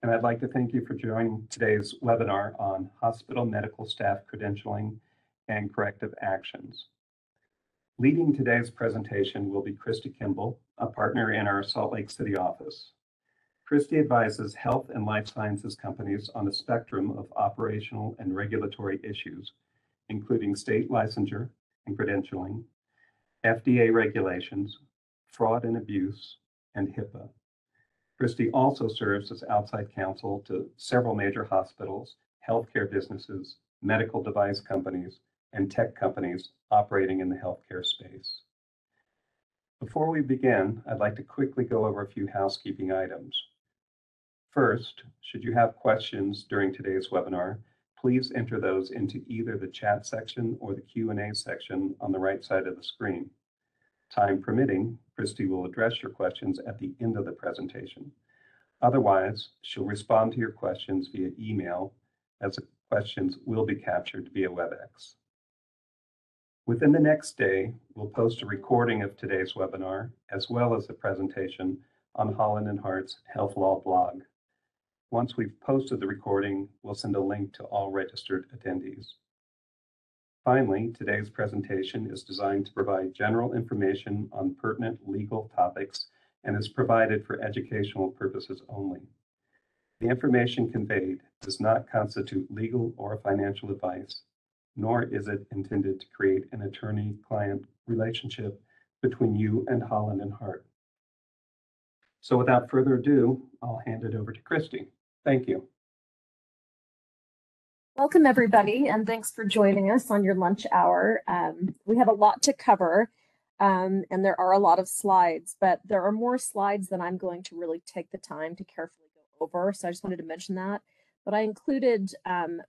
and I'd like to thank you for joining today's webinar on hospital medical staff credentialing and corrective actions. Leading today's presentation will be Christy Kimball, a partner in our Salt Lake City office. Christy advises health and life sciences companies on a spectrum of operational and regulatory issues, including state licensure and credentialing, FDA regulations, fraud and abuse, and HIPAA. Christy also serves as outside counsel to several major hospitals, healthcare businesses, medical device companies, and tech companies operating in the healthcare space. Before we begin, I'd like to quickly go over a few housekeeping items. First, should you have questions during today's webinar, please enter those into either the chat section or the Q&A section on the right side of the screen. Time permitting, Christy will address your questions at the end of the presentation. Otherwise, she'll respond to your questions via email, as the questions will be captured via WebEx. Within the next day, we'll post a recording of today's webinar, as well as the presentation on Holland & Hart's Health Law blog. Once we've posted the recording, we'll send a link to all registered attendees. Finally, today's presentation is designed to provide general information on pertinent legal topics and is provided for educational purposes only. The information conveyed does not constitute legal or financial advice, nor is it intended to create an attorney-client relationship between you and Holland & Hart. So without further ado, I'll hand it over to Christy. Thank you. Welcome, everybody, and thanks for joining us on your lunch hour. We have a lot to cover, and there are a lot of slides, but there are more slides than I'm going to really take the time to carefully go over, so I just wanted to mention that. But I included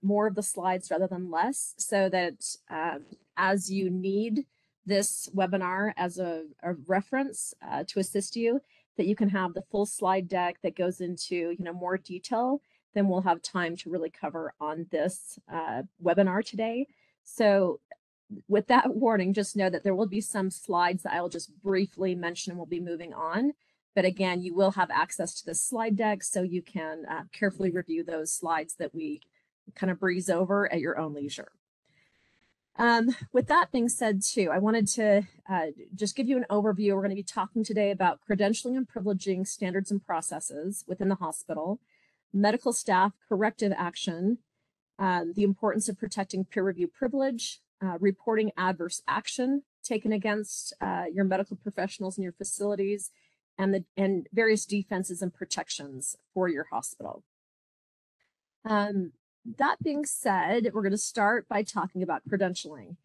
more of the slides rather than less, so that as you need this webinar as a reference to assist you, that you can have the full slide deck that goes into more detail than we'll have time to really cover on this webinar today. So with that warning, just know that there will be some slides that I will just briefly mention and we'll be moving on. But again, you will have access to the slide deck, so you can carefully review those slides that we kind of breeze over at your own leisure. With that being said, too, I wanted to just give you an overview. We're going to be talking today about credentialing and privileging standards and processes within the hospital, medical staff corrective action, the importance of protecting peer review privilege, reporting adverse action taken against your medical professionals in your facilities, and various defenses and protections for your hospital. That being said, we're going to start by talking about credentialing.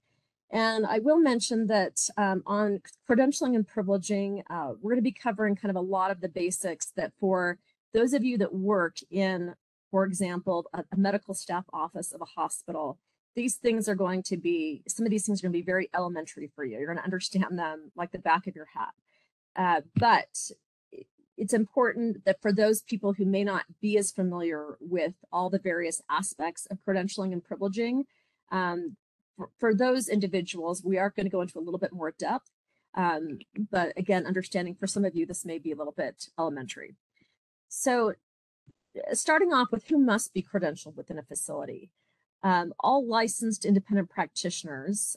And I will mention that on credentialing and privileging, we're going to be covering kind of a lot of the basics that for those of you that work in, for example, a medical staff office of a hospital, these things are going to be, some of these things are going to be very elementary for you. You're going to understand them like the back of your hat. But it's important that for those people who may not be as familiar with all the various aspects of credentialing and privileging, for those individuals, we are going to go into a little bit more depth. But again, understanding for some of you, this may be a little bit elementary. So starting off with who must be credentialed within a facility. All licensed independent practitioners,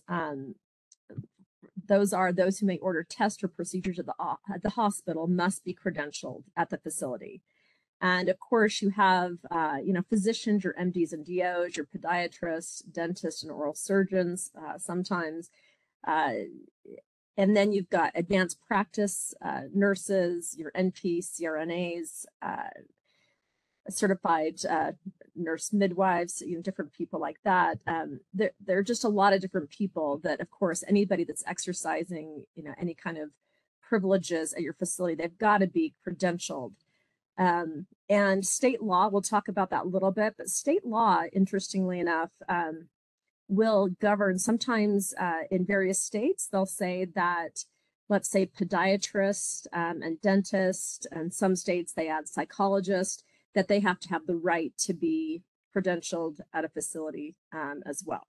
those are those who may order tests or procedures at the hospital, must be credentialed at the facility. And of course, you have physicians, your MDs and DOs, your podiatrists, dentists, and oral surgeons sometimes. And then you've got advanced practice nurses, your NP, CRNAs, certified nurse midwives, different people like that. There are just a lot of different people that, of course, anybody that's exercising, any kind of privileges at your facility, they've got to be credentialed. And state law, we'll talk about that a little bit, but state law, interestingly enough, will govern sometimes in various states. They'll say that, let's say, podiatrist and dentist, and some states they add psychologist, that they have to have the right to be credentialed at a facility as well.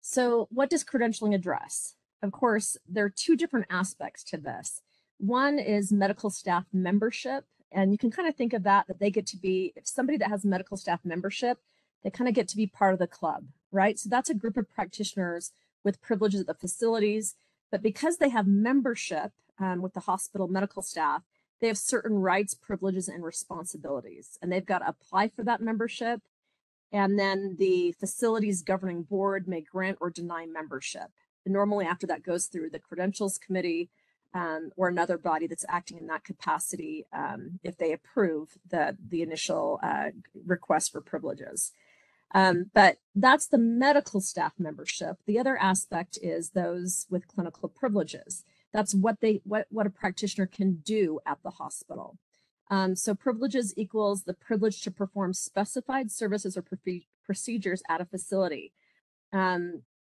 So what does credentialing address? Of course, there are two different aspects to this. One is medical staff membership. And you can kind of think of that they get to be, if somebody that has medical staff membership, they kind of get to be part of the club, right? So that's a group of practitioners with privileges at the facilities, but because they have membership with the hospital medical staff, they have certain rights, privileges, and responsibilities, and they've got to apply for that membership. And then the facilities governing board may grant or deny membership. And normally after that goes through the credentials committee or another body that's acting in that capacity if they approve the initial request for privileges. But that's the medical staff membership. The other aspect is those with clinical privileges. That's what a practitioner can do at the hospital. So privileges equals the privilege to perform specified services or procedures at a facility.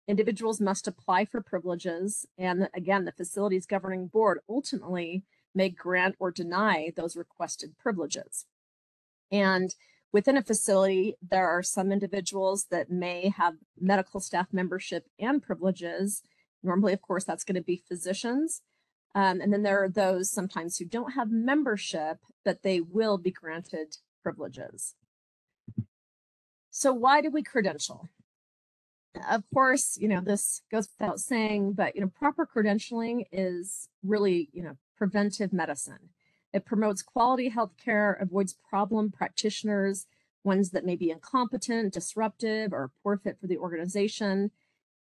Individuals must apply for privileges, and again, the facility's governing board ultimately may grant or deny those requested privileges. And within a facility, there are some individuals that may have medical staff membership and privileges. Normally, of course, that's going to be physicians. And then there are those sometimes who don't have membership, but they will be granted privileges. So why do we credential? Of course, this goes without saying, but, proper credentialing is really, preventive medicine. It promotes quality healthcare, avoids problem practitioners, ones that may be incompetent, disruptive, or poor fit for the organization.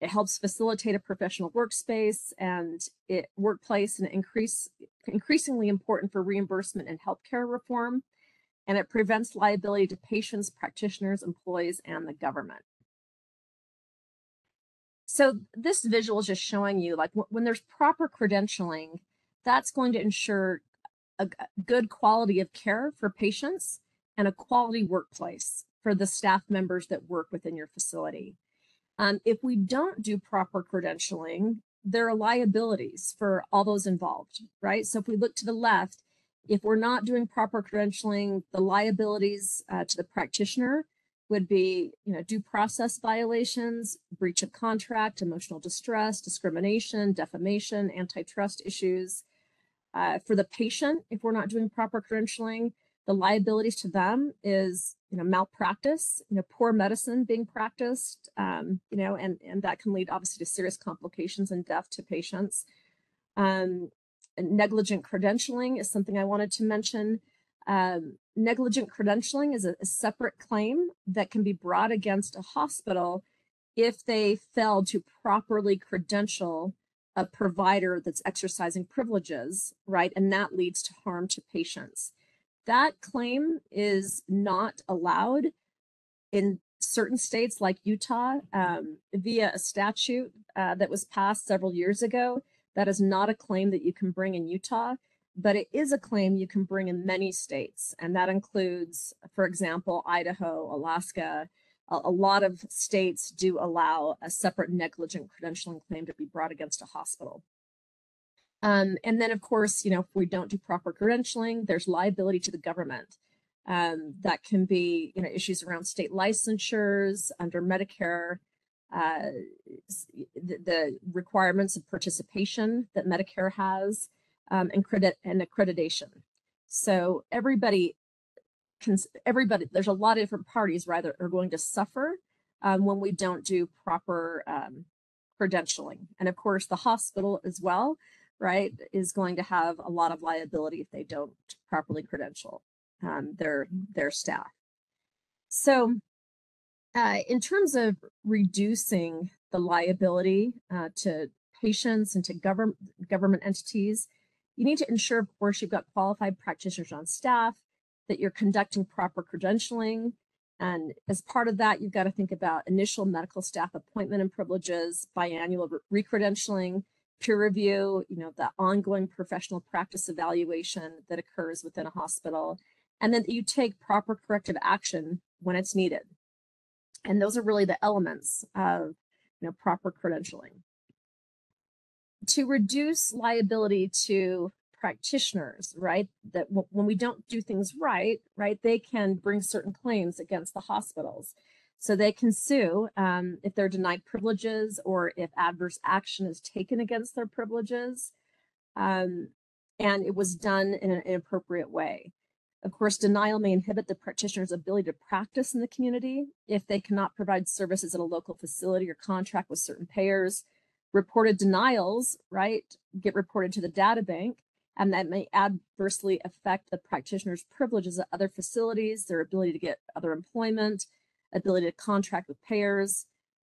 It helps facilitate a professional workspace and workplace, and increasingly important for reimbursement and healthcare reform. And it prevents liability to patients, practitioners, employees, and the government. So this visual is just showing you, like, when there's proper credentialing, that's going to ensure a good quality of care for patients and a quality workplace for the staff members that work within your facility. If we don't do proper credentialing, there are liabilities for all those involved, right? So if we look to the left, if we're not doing proper credentialing, the liabilities to the practitioner would be, due process violations, breach of contract, emotional distress, discrimination, defamation, antitrust issues. For the patient, if we're not doing proper credentialing, the liabilities to them is, malpractice, poor medicine being practiced, and that can lead obviously to serious complications and death to patients. And negligent credentialing is something I wanted to mention. Negligent credentialing is a separate claim that can be brought against a hospital if they failed to properly credential a provider that's exercising privileges, right? And that leads to harm to patients. That claim is not allowed in certain states like Utah via a statute that was passed several years ago. That is not a claim that you can bring in Utah, but it is a claim you can bring in many states. And that includes, for example, Idaho, Alaska. A lot of states do allow a separate negligent credentialing claim to be brought against a hospital. And then, of course, if we don't do proper credentialing, there's liability to the government. That can be, issues around state licensures under Medicare, the requirements of participation that Medicare has, and accreditation. So everybody, there's a lot of different parties, rather, are going to suffer when we don't do proper credentialing. And of course, the hospital as well, right, is going to have a lot of liability if they don't properly credential their staff. So in terms of reducing the liability to patients and to government entities, you need to ensure, of course, you've got qualified practitioners on staff, that you're conducting proper credentialing. And as part of that, you've got to think about initial medical staff appointment and privileges, biannual recredentialing, peer review, the ongoing professional practice evaluation that occurs within a hospital, and then you take proper corrective action when it's needed. And those are really the elements of proper credentialing. To reduce liability to practitioners, right, that when we don't do things right, they can bring certain claims against the hospitals. So they can sue if they're denied privileges or if adverse action is taken against their privileges. and it was done in an inappropriate way. Of course, denial may inhibit the practitioner's ability to practice in the community if they cannot provide services at a local facility or contract with certain payers. Reported denials, right, get reported to the data bank, and that may adversely affect the practitioner's privileges at other facilities, their ability to get other employment, ability to contract with payers.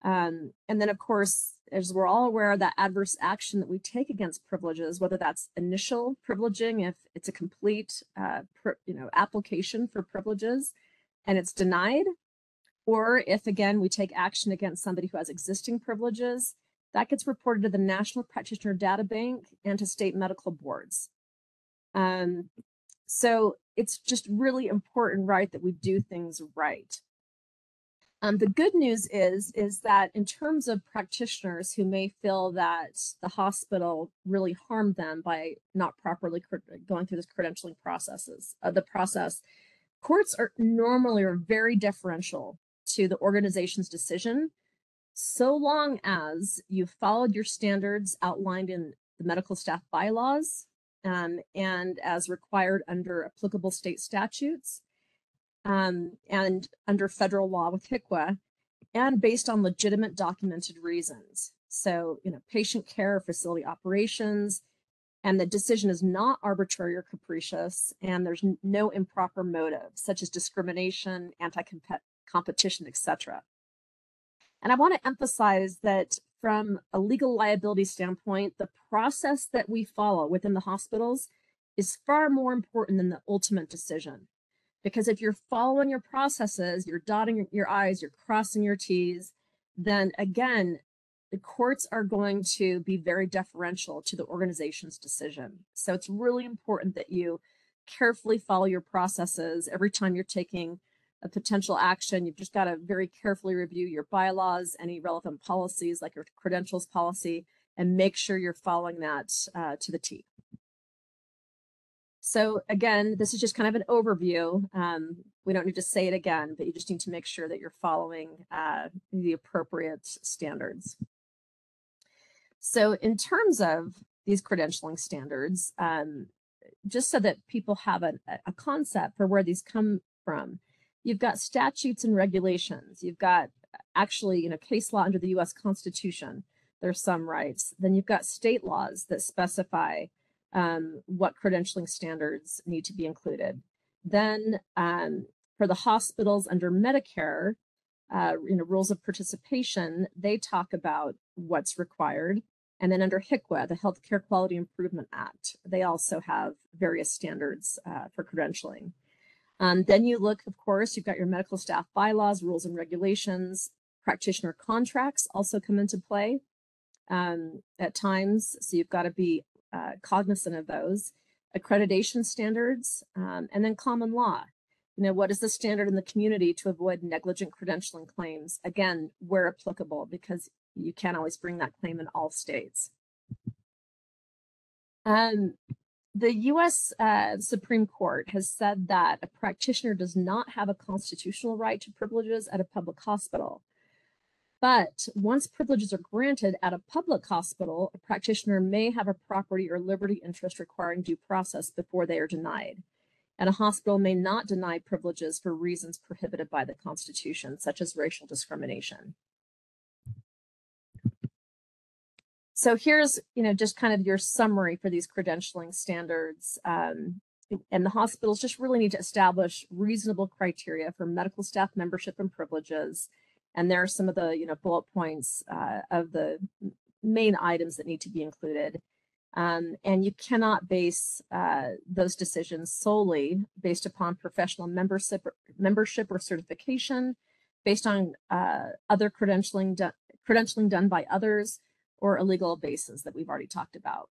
And then, of course, as we're all aware, that adverse action that we take against privileges, whether that's initial privileging, if it's a complete application for privileges and it's denied, or if, again, we take action against somebody who has existing privileges, that gets reported to the National Practitioner Data Bank and to state medical boards. So it's just really important, right, that we do things right. The good news is that in terms of practitioners who may feel that the hospital really harmed them by not properly going through this credentialing process, courts are normally very deferential to the organization's decision, so long as you've followed your standards outlined in the medical staff bylaws and as required under applicable state statutes, and under federal law with HCQA, and based on legitimate documented reasons. So, patient care, facility operations, and the decision is not arbitrary or capricious, and there's no improper motive, such as discrimination, anti-competition, etc. And I want to emphasize that from a legal liability standpoint, the process that we follow within the hospitals is far more important than the ultimate decision. Because if you're following your processes, you're dotting your I's, you're crossing your T's, then again, the courts are going to be very deferential to the organization's decision. So it's really important that you carefully follow your processes. Every time you're taking a potential action, you've just got to very carefully review your bylaws, any relevant policies like your credentials policy, and make sure you're following that to the T. So again, this is just kind of an overview. We don't need to say it again, but you just need to make sure that you're following the appropriate standards. So in terms of these credentialing standards, just so that people have a concept for where these come from, you've got statutes and regulations. You've got actually, case law under the U.S. Constitution. There's some rights. Then you've got state laws that specify what credentialing standards need to be included. Then for the hospitals under Medicare, rules of participation, they talk about what's required. And then under HCQA, the Healthcare Quality Improvement Act, they also have various standards for credentialing. Then you look, of course, you've got your medical staff bylaws, rules and regulations. Practitioner contracts also come into play at times, so you've got to be cognizant of those. Accreditation standards, and then common law. What is the standard in the community to avoid negligent credentialing claims? Again, where applicable, because you can't always bring that claim in all states. The U.S. Supreme Court has said that a practitioner does not have a constitutional right to privileges at a public hospital. But once privileges are granted at a public hospital, a practitioner may have a property or liberty interest requiring due process before they are denied. And a hospital may not deny privileges for reasons prohibited by the Constitution, such as racial discrimination. So here's, just kind of your summary for these credentialing standards. And the hospitals just really need to establish reasonable criteria for medical staff membership and privileges. And there are some of the, bullet points of the main items that need to be included. And you cannot base those decisions solely based upon professional membership or certification, based on other credentialing done by others, or a legal basis that we've already talked about.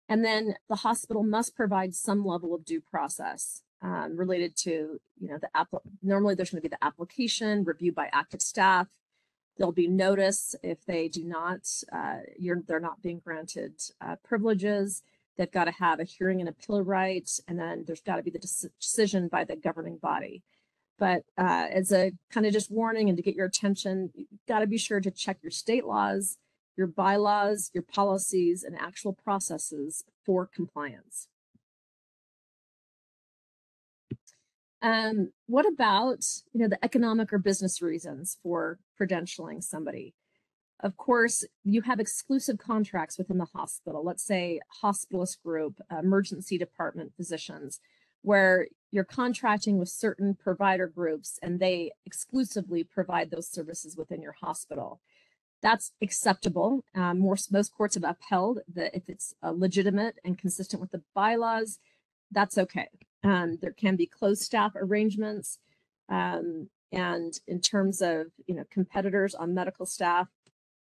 And then the hospital must provide some level of due process related to, normally there's going to be the application reviewed by active staff. There'll be notice if they do not, they're not being granted privileges. They've got to have a hearing and appeal right, and then there's got to be the decision by the governing body. But as a kind of just warning and to get your attention, you've got to be sure to check your state laws, your bylaws, your policies, and actual processes for compliance. What about, the economic or business reasons for credentialing somebody? Of course, you have exclusive contracts within the hospital. Let's say hospitalist group, emergency department physicians, where you're contracting with certain provider groups and they exclusively provide those services within your hospital. That's acceptable. Most courts have upheld that if it's legitimate and consistent with the bylaws, that's okay. There can be closed staff arrangements. And in terms of, competitors on medical staff,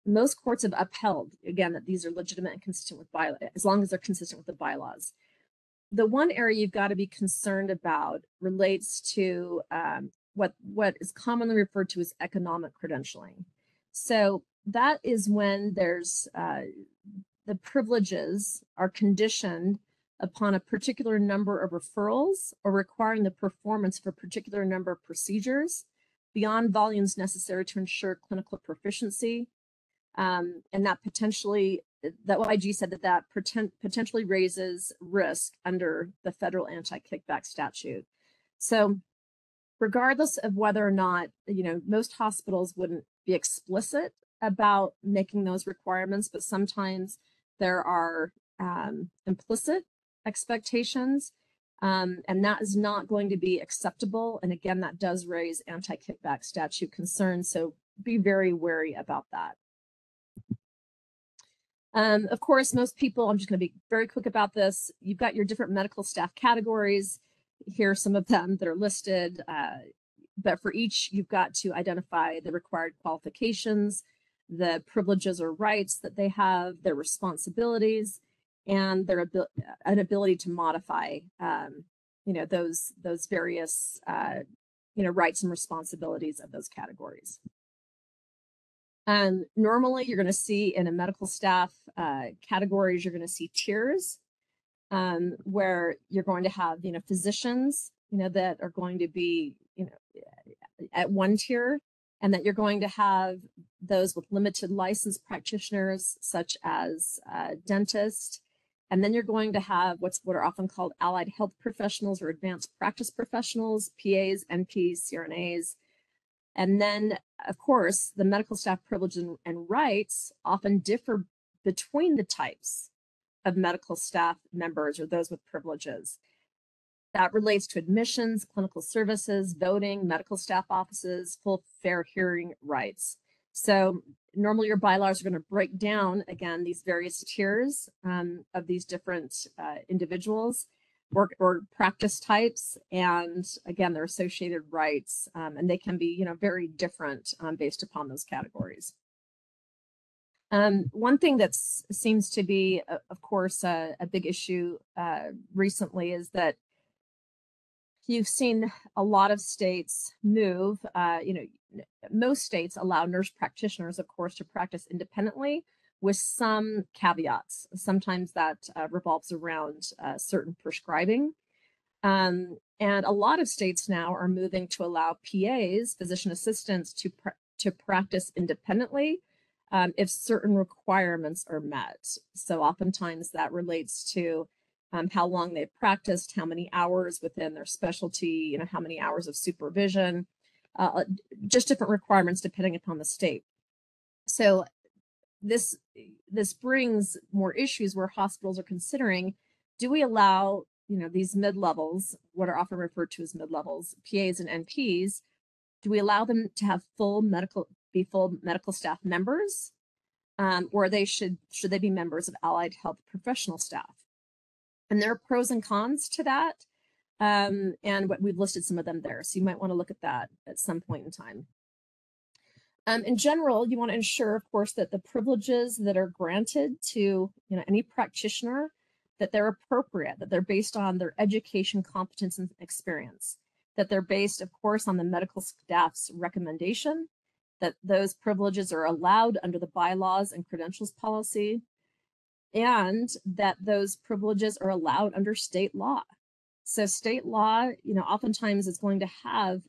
most courts have upheld, again, that these are legitimate and consistent with bylaws, as long as they're consistent with the bylaws. The one area you've got to be concerned about relates to what is commonly referred to as economic credentialing. So that is when there's the privileges are conditioned upon a particular number of referrals or requiring the performance of a particular number of procedures beyond volumes necessary to ensure clinical proficiency. And that potentially, the OIG said that potentially raises risk under the federal anti-kickback statute. So regardless of whether or not, most hospitals wouldn't be explicit about making those requirements, but sometimes there are implicit expectations, and that is not going to be acceptable. And again, that does raise anti-kickback statute concerns. So be very wary about that. Of course, most people, I'm just going to be very quick about this. You've got your different medical staff categories. Here are some of them that are listed. But for each, you've got to identify the required qualifications, the privileges or rights that they have, their responsibilities, and their an ability to modify, those various, rights and responsibilities of those categories. Normally, you're going to see in a medical staff categories, you're going to see tiers where you're going to have, physicians, that are going to be, at one tier, and that you're going to have those with limited license practitioners, such as dentists. And then you're going to have what are often called allied health professionals or advanced practice professionals, PAs, NPs, CRNAs. And then, of course, the medical staff privileges and rights often differ between the types of medical staff members or those with privileges. That relates to admissions, clinical services, voting, medical staff offices, full fair hearing rights. So normally your bylaws are going to break down, again, these various tiers of these different individuals or practice types, and again, their associated rights, and they can be, very different based upon those categories. One thing that seems to be, of course, a big issue recently is that you've seen a lot of states move, most states allow nurse practitioners, of course, to practice independently with some caveats. Sometimes that revolves around certain prescribing. And a lot of states now are moving to allow PAs, physician assistants, to practice independently if certain requirements are met. So oftentimes that relates to how long they've practiced, how many hours within their specialty, how many hours of supervision, just different requirements depending upon the state. So this brings more issues where hospitals are considering, do we allow, these mid-levels, what are often referred to as mid-levels, PAs and NPs, do we allow them to have full medical staff members, or should they be members of allied health professional staff? And there are pros and cons to that, and we've listed some of them there, so you might want to look at that at some point in time. In general, you want to ensure, of course, that the privileges that are granted to any practitioner, that they're appropriate, that they're based on their education, competence, and experience, that they're based, of course, on the medical staff's recommendation, that those privileges are allowed under the bylaws and credentials policy, and that those privileges are allowed under state law. So state law, oftentimes is going to have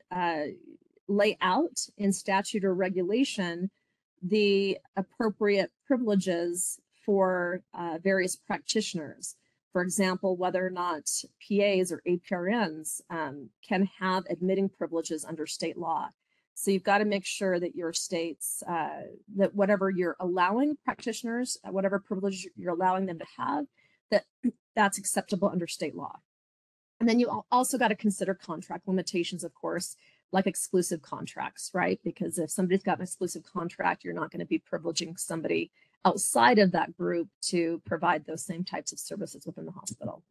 lay out in statute or regulation the appropriate privileges for various practitioners. For example, whether or not PAs or APRNs can have admitting privileges under state law. So you've got to make sure that your states, that whatever you're allowing practitioners, whatever privilege you're allowing them to have, that's acceptable under state law. And then you also got to consider contract limitations, of course, like exclusive contracts, right? Because if somebody's got an exclusive contract, you're not going to be privileging somebody outside of that group to provide those same types of services within the hospital.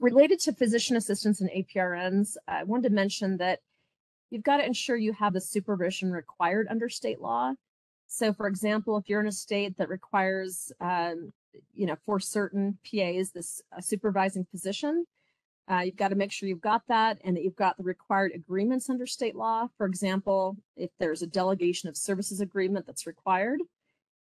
Related to physician assistants and APRNs, I wanted to mention that you've got to ensure you have the supervision required under state law. So, for example, if you're in a state that requires, for certain PAs, this supervising physician, you've got to make sure you've got that and that you've got the required agreements under state law. For example, if there's a delegation of services agreement that's required,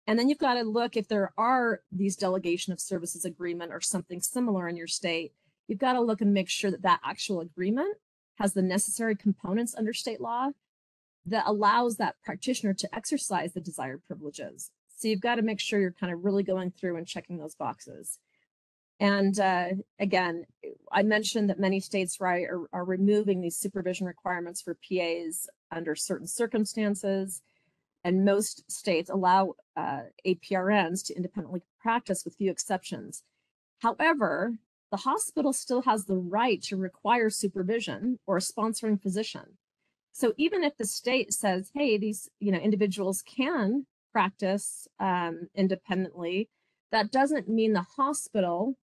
and then you've got to look if there are these delegation of services agreement or something similar in your state, you've got to look and make sure that that actual agreement has the necessary components under state law that allows that practitioner to exercise the desired privileges. So you've got to make sure you're kind of really going through and checking those boxes. And again, I mentioned that many states, right, are removing these supervision requirements for PAs under certain circumstances, and most states allow APRNs to independently practice with few exceptions. However, the hospital still has the right to require supervision or a sponsoring physician. So even if the state says, hey, these individuals can practice independently, that doesn't mean the hospital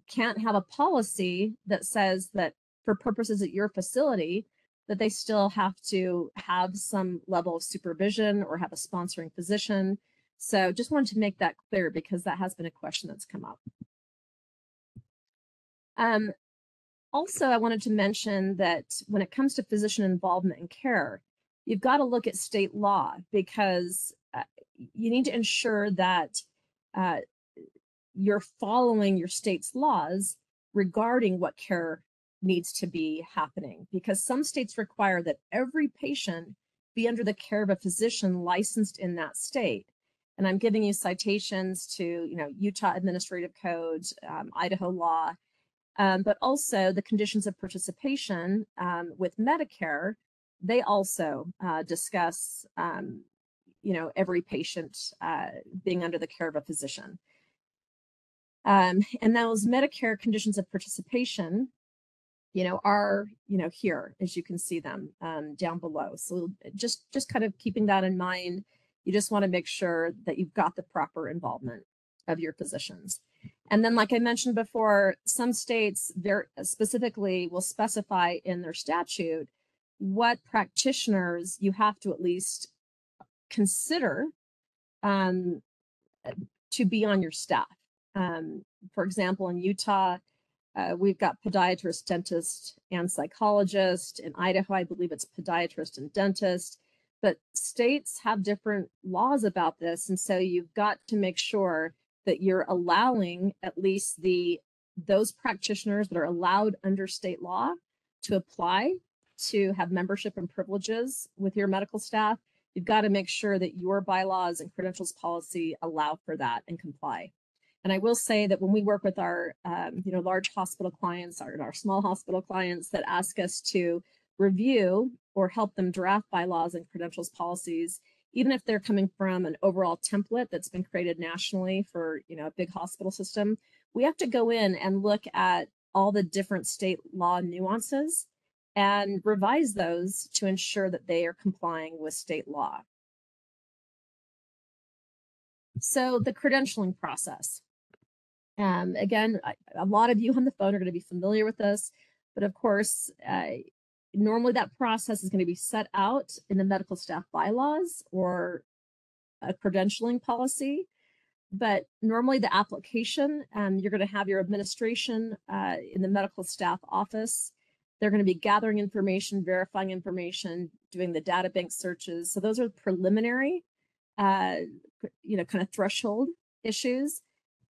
can't have a policy that says that for purposes at your facility, that they still have to have some level of supervision or have a sponsoring physician. So just wanted to make that clear because that has been a question that's come up. Also, I wanted to mention that when it comes to physician involvement in care, you've got to look at state law because you need to ensure that you're following your state's laws regarding what care needs to be happening, because some states require that every patient be under the care of a physician licensed in that state. And I'm giving you citations to, Utah Administrative Code, Idaho law, but also the conditions of participation with Medicare. They also discuss, every patient being under the care of a physician. And those Medicare conditions of participation, are, here, as you can see them down below. So just kind of keeping that in mind, you just want to make sure that you've got the proper involvement of your physicians. And then, like I mentioned before, some states very specifically will specify in their statute what practitioners you have to at least consider to be on your staff. For example, in Utah, we've got podiatrist, dentist, and psychologist. In Idaho, I believe it's podiatrist and dentist. But states have different laws about this, and so you've got to make sure that you're allowing at least those practitioners that are allowed under state law to apply to have membership and privileges with your medical staff. You've got to make sure that your bylaws and credentials policy allow for that and comply. And I will say that when we work with our large hospital clients, our small hospital clients that ask us to review or help them draft bylaws and credentials policies, even if they're coming from an overall template that's been created nationally for a big hospital system, we have to go in and look at all the different state law nuances and revise those to ensure that they are complying with state law. So the credentialing process. Again, a lot of you on the phone are going to be familiar with this, but of course, normally that process is going to be set out in the medical staff bylaws or a credentialing policy. But normally the application, you're going to have your administration in the medical staff office. They're going to be gathering information, verifying information, doing the data bank searches. So those are preliminary, kind of threshold issues.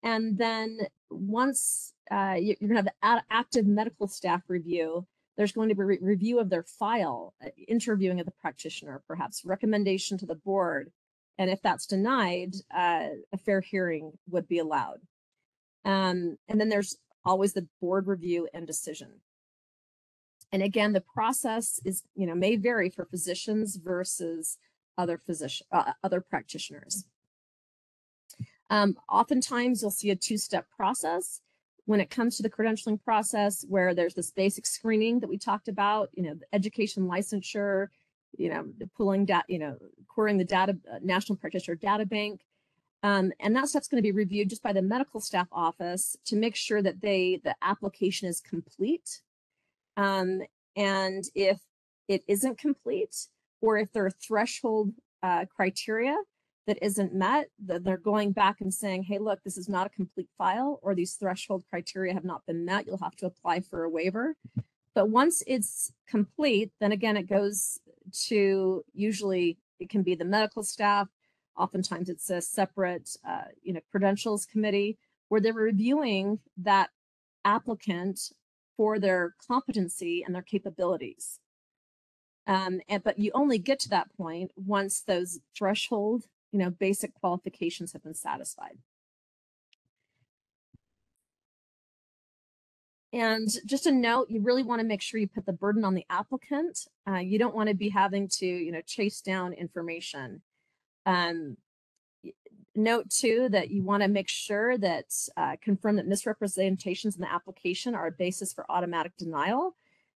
And then once you're going to have the active medical staff review, there's going to be review of their file, interviewing of the practitioner, perhaps recommendation to the board. And if that's denied, a fair hearing would be allowed. And then there's always the board review and decision. And again, the process is, may vary for physicians versus other practitioners. Oftentimes you'll see a two-step process when it comes to the credentialing process, where there's this basic screening that we talked about, the education licensure, pulling data, querying the data, National Practitioner Data Bank. And that stuff's going to be reviewed just by the medical staff office to make sure that the application is complete. And if it isn't complete, or if there are threshold criteria that isn't met, that they're going back and saying, hey, look, this is not a complete file, or these threshold criteria have not been met, you'll have to apply for a waiver. But once it's complete, then again, it goes to, usually it can be the medical staff. Oftentimes it's a separate, credentials committee, where they're reviewing that applicant for their competency and their capabilities. But you only get to that point once those threshold, basic qualifications have been satisfied. And just a note, you really want to make sure you put the burden on the applicant. You don't want to be having to, chase down information. Note too that you want to make sure that confirm that misrepresentations in the application are a basis for automatic denial.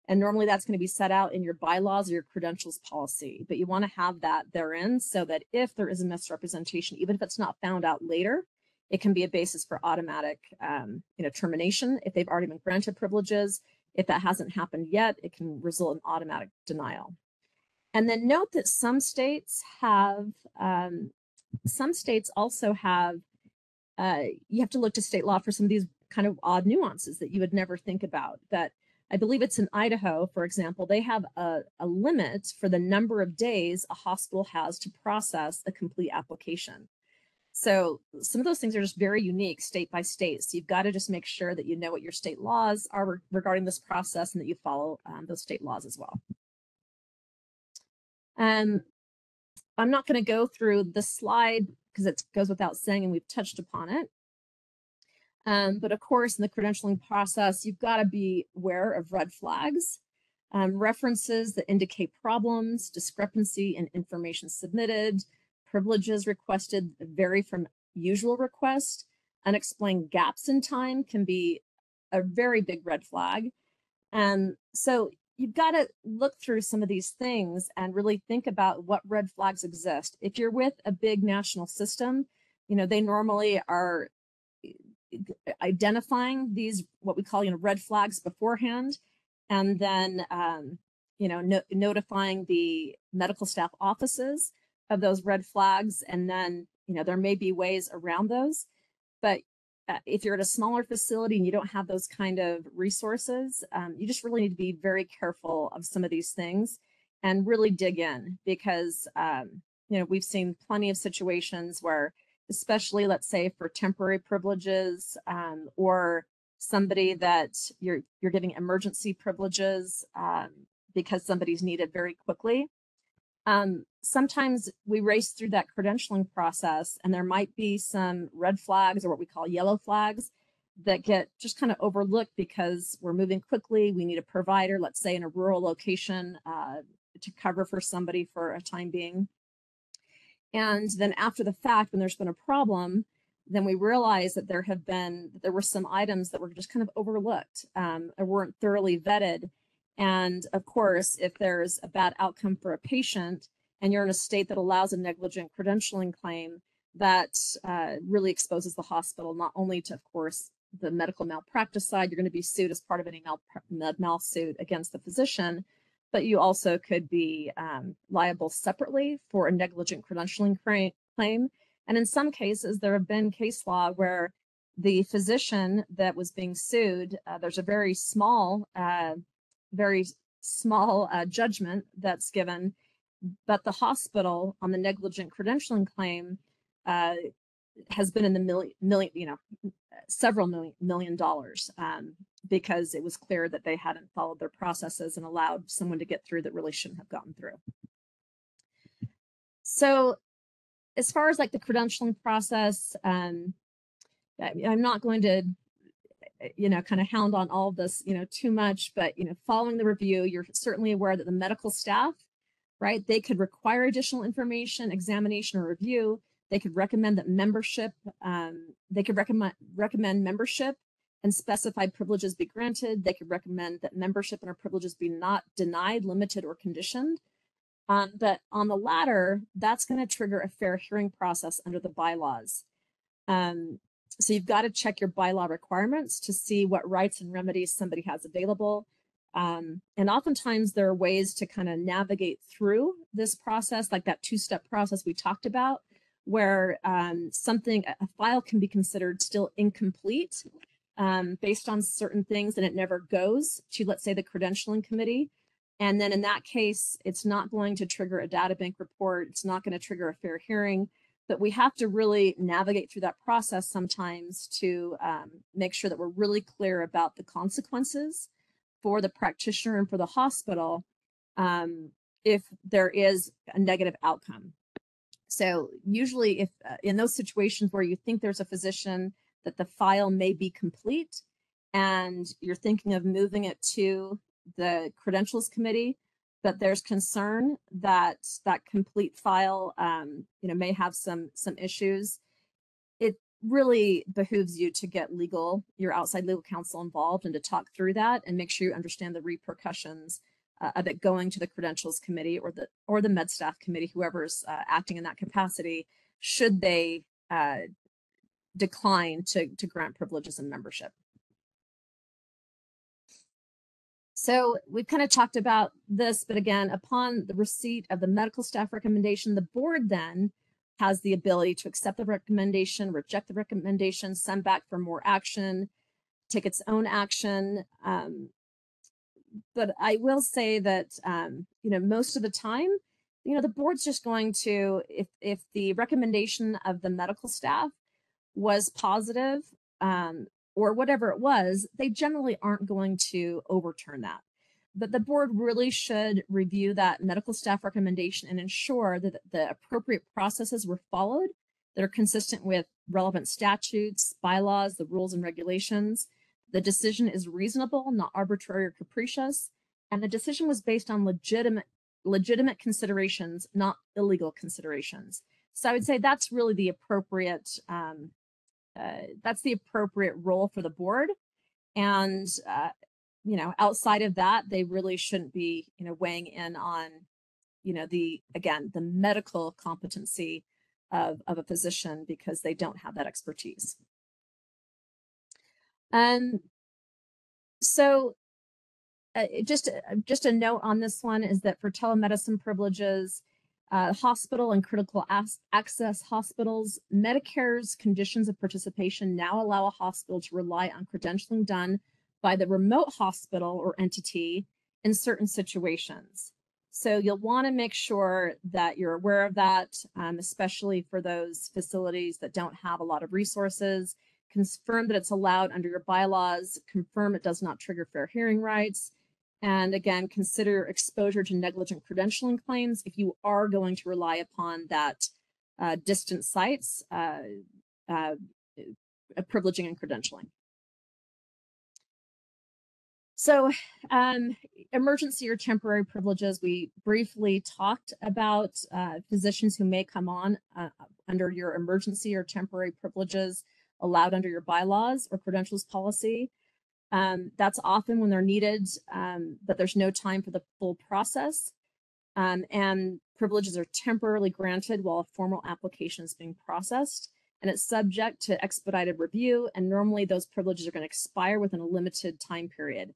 And normally that's going to be set out in your bylaws or your credentials policy, but you want to have that therein so that if there is a misrepresentation, even if it's not found out later, it can be a basis for automatic termination if they've already been granted privileges. If that hasn't happened yet, it can result in automatic denial. And then note that some states also have, you have to look to state law for some of these kind of odd nuances that you would never think about. That I believe it's in Idaho, for example, they have a limit for the number of days a hospital has to process a complete application. So some of those things are just very unique state by state. So you've got to just make sure that you know what your state laws are regarding this process and that you follow those state laws as well. I'm not going to go through the slide because it goes without saying, and we've touched upon it. But of course, in the credentialing process, you've got to be aware of red flags, references that indicate problems, discrepancy in information submitted, privileges requested vary from usual request, unexplained gaps in time can be a very big red flag. So you've got to look through some of these things and really think about what red flags exist. If you're with a big national system, they normally are identifying these, what we call, red flags beforehand, and then, notifying the medical staff offices of those red flags. And then, there may be ways around those, but if you're at a smaller facility and you don't have those kind of resources, you just really need to be very careful of some of these things and really dig in, because, we've seen plenty of situations where, especially let's say for temporary privileges, or somebody that you're giving emergency privileges because somebody's needed very quickly. Sometimes we race through that credentialing process and there might be some red flags, or what we call yellow flags, that get just kind of overlooked because we're moving quickly. We need a provider, let's say in a rural location, to cover for somebody for a time being. And then after the fact, when there's been a problem, then we realize that there were some items that were just kind of overlooked, or weren't thoroughly vetted. And of course, if there's a bad outcome for a patient and you're in a state that allows a negligent credentialing claim, that really exposes the hospital not only to, of course, the medical malpractice side. You're going to be sued as part of any mal suit against the physician, but you also could be liable separately for a negligent credentialing claim. And in some cases, there have been case law where the physician that was being sued, there's a very small judgment that's given, but the hospital on the negligent credentialing claim has been in the several million dollars, because it was clear that they hadn't followed their processes and allowed someone to get through that really shouldn't have gotten through. So as far as like the credentialing process, I'm not going to, kind of hound on all of this, too much, but, following the review, you're certainly aware that the medical staff, right, they could require additional information, examination, or review. They could recommend that membership, recommend membership and specified privileges be granted. They could recommend that membership and or privileges be not denied, limited, or conditioned. But on the latter, that's going to trigger a fair hearing process under the bylaws. So you've got to check your bylaw requirements to see what rights and remedies somebody has available. And oftentimes there are ways to kind of navigate through this process, like that two-step process we talked about, where a file can be considered still incomplete based on certain things, and it never goes to, let's say, the credentialing committee. And then in that case, it's not going to trigger a data bank report. It's not going to trigger a fair hearing. But we have to really navigate through that process sometimes to make sure that we're really clear about the consequences for the practitioner and for the hospital if there is a negative outcome. So usually if in those situations where you think there's a physician that the file may be complete and you're thinking of moving it to the credentials committee, but there's concern that that complete file may have some issues, it really behooves you to get your outside legal counsel involved and to talk through that and make sure you understand the repercussions of it going to the credentials committee or the med staff committee, whoever's acting in that capacity, should they decline to grant privileges and membership. So we've kind of talked about this, but again, upon the receipt of the medical staff recommendation, the board then has the ability to accept the recommendation, reject the recommendation, send back for more action, take its own action. But I will say that, most of the time, the board's just going to, if the recommendation of the medical staff was positive, or whatever it was, they generally aren't going to overturn that. But the board really should review that medical staff recommendation and ensure that the appropriate processes were followed that are consistent with relevant statutes, bylaws, the rules and regulations. The decision is reasonable, not arbitrary or capricious, and the decision was based on legitimate considerations, not illegal considerations. So I would say that's really the appropriate role for the board. And, outside of that, they really shouldn't be, weighing in on, the medical competency of a physician, because they don't have that expertise. So just a note on this one is that for telemedicine privileges, hospital and critical access hospitals, Medicare's conditions of participation now allow a hospital to rely on credentialing done by the remote hospital or entity in certain situations. So you'll want to make sure that you're aware of that, especially for those facilities that don't have a lot of resources. Confirm that it's allowed under your bylaws, confirm it does not trigger fair hearing rights, and again, consider exposure to negligent credentialing claims if you are going to rely upon that distant sites, privileging and credentialing. So emergency or temporary privileges, we briefly talked about physicians who may come on under your emergency or temporary privileges allowed under your bylaws or credentials policy. That's often when they're needed, but there's no time for the full process. And privileges are temporarily granted while a formal application is being processed, and it's subject to expedited review. And normally those privileges are going to expire within a limited time period.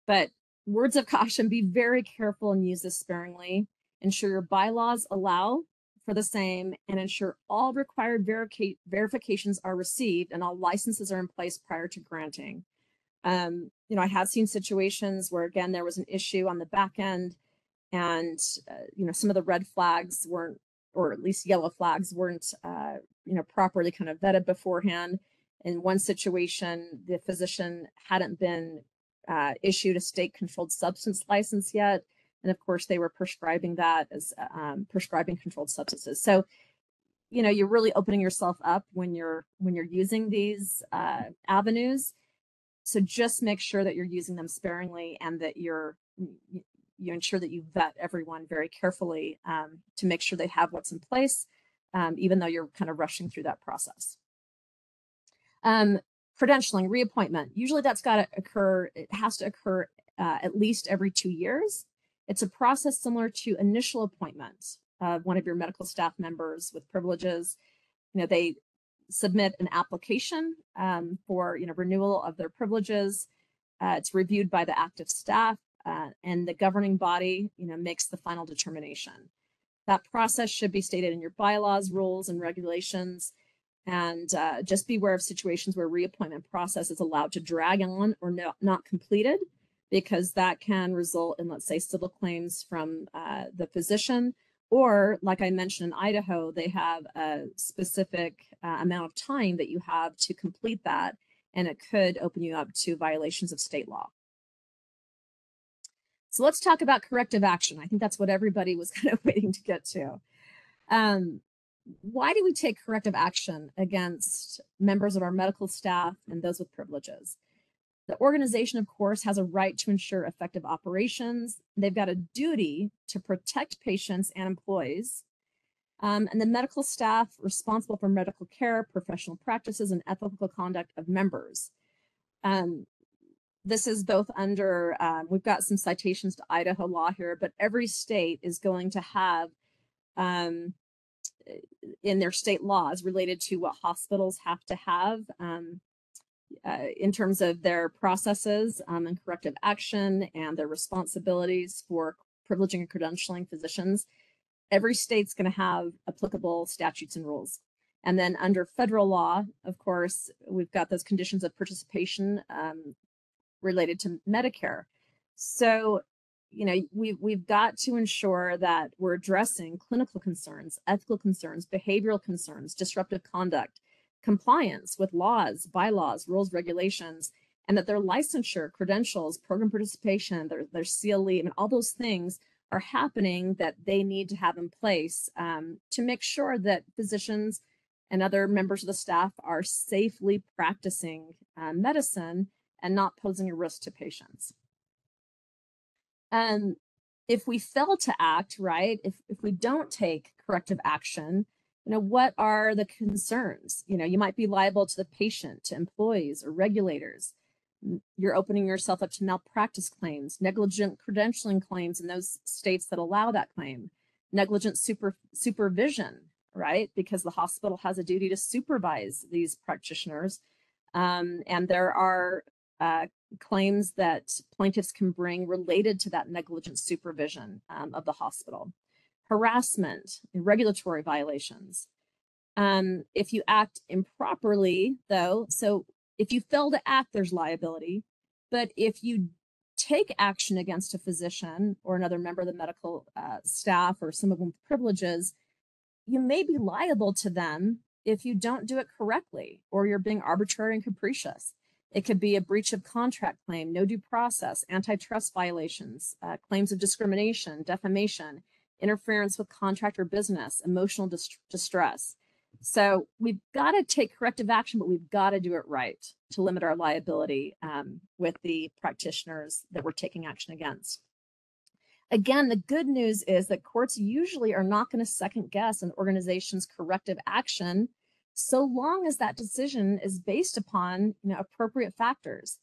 But words of caution, be very careful and use this sparingly. Ensure your bylaws allow for the same, and ensure all required verifications are received and all licenses are in place prior to granting. I have seen situations where, again, there was an issue on the back end, and some of the red flags weren't, or at least yellow flags weren't, properly kind of vetted beforehand. In one situation, the physician hadn't been issued a state-controlled substance license yet, and of course, they were prescribing that as prescribing controlled substances. So, you're really opening yourself up when you're using these avenues. So just make sure that you're using them sparingly, and that you ensure that you vet everyone very carefully to make sure they have what's in place, even though you're kind of rushing through that process. Credentialing, reappointment. Usually that's got to occur, it has to occur at least every 2 years. It's a process similar to initial appointment of one of your medical staff members with privileges. They submit an application for renewal of their privileges. It's reviewed by the active staff, and the governing body makes the final determination. That process should be stated in your bylaws, rules, and regulations. And just beware of situations where reappointment process is allowed to drag on or not completed, because that can result in, let's say, civil claims from the physician. Or, like I mentioned, in Idaho, they have a specific amount of time that you have to complete that, and it could open you up to violations of state law. So let's talk about corrective action. I think that's what everybody was kind of waiting to get to. Why do we take corrective action against members of our medical staff and those with privileges? The organization, of course, has a right to ensure effective operations. They've got a duty to protect patients and employees. And the medical staff responsible for medical care, professional practices, and ethical conduct of members. This is both under, we've got some citations to Idaho law here, but every state is going to have in their state laws related to what hospitals have to have in terms of their processes and corrective action and their responsibilities for privileging and credentialing physicians. Every state's going to have applicable statutes and rules. And then under federal law, of course, we've got those conditions of participation related to Medicare. So, we've got to ensure that we're addressing clinical concerns, ethical concerns, behavioral concerns, disruptive conduct, compliance with laws, bylaws, rules, regulations, and that their licensure, credentials, program participation, their CLE, and all those things are happening that they need to have in place to make sure that physicians and other members of the staff are safely practicing medicine and not posing a risk to patients. If we fail to act, right, if we don't take corrective action, what are the concerns? You might be liable to the patient, to employees or regulators. You're opening yourself up to malpractice claims, negligent credentialing claims in those states that allow that claim, negligent supervision, right? Because the hospital has a duty to supervise these practitioners. And there are claims that plaintiffs can bring related to that negligent supervision of the hospital. Harassment and regulatory violations. If you act improperly, though, so if you fail to act, there's liability. But if you take action against a physician or another member of the medical staff or someone with privileges, you may be liable to them if you don't do it correctly or you're being arbitrary and capricious. It could be a breach of contract claim, no due process, antitrust violations, claims of discrimination, defamation, interference with contract or business, emotional distress. So we've got to take corrective action, but we've got to do it right to limit our liability with the practitioners that we're taking action against. Again, the good news is that courts usually are not going to second guess an organization's corrective action so long as that decision is based upon appropriate factors.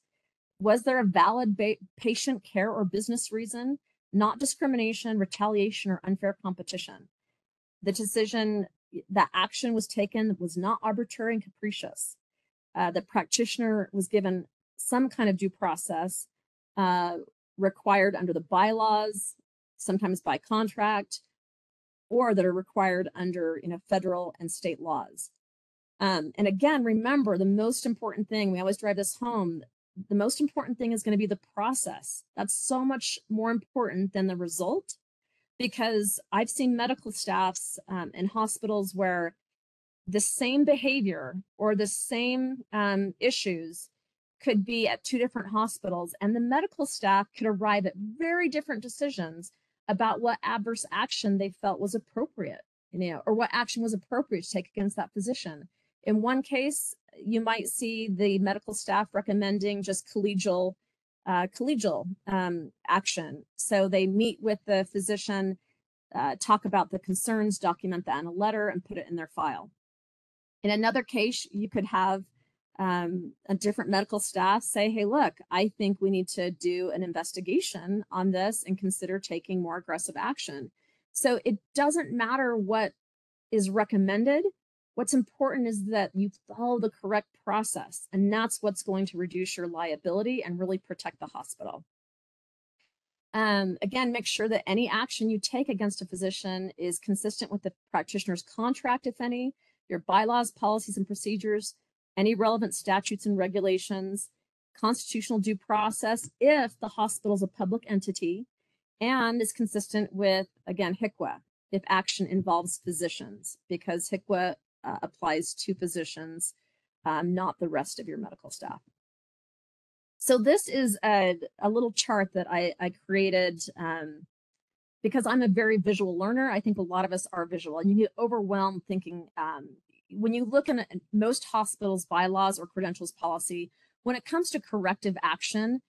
Was there a valid patient care or business reason, not discrimination, retaliation, or unfair competition? The decision, that action was taken was not arbitrary and capricious. The practitioner was given some kind of due process required under the bylaws, sometimes by contract, or that are required under federal and state laws. And again, remember, the most important thing, we always drive this home, the most important thing is going to be the process. That's so much more important than the result, because I've seen medical staffs in hospitals where the same behavior or the same issues could be at two different hospitals, and the medical staff could arrive at very different decisions about what adverse action they felt was appropriate. or what action was appropriate to take against that physician. In one case, you might see the medical staff recommending just collegial action. So they meet with the physician, talk about the concerns, document that in a letter, and put it in their file. In another case, you could have a different medical staff say, hey, look, I think we need to do an investigation on this and consider taking more aggressive action. So it doesn't matter what is recommended. What's important is that you follow the correct process, and that's what's going to reduce your liability and really protect the hospital. Again, make sure that any action you take against a physician is consistent with the practitioner's contract, if any, your bylaws, policies, and procedures, any relevant statutes and regulations, constitutional due process if the hospital is a public entity, and is consistent with, again, HCWA, if action involves physicians, because HCWA applies to physicians, not the rest of your medical staff. So this is a little chart that I created because I'm a very visual learner. I think a lot of us are visual, and you get overwhelmed thinking, when you look at most hospitals' bylaws or credentials policy, when it comes to corrective action,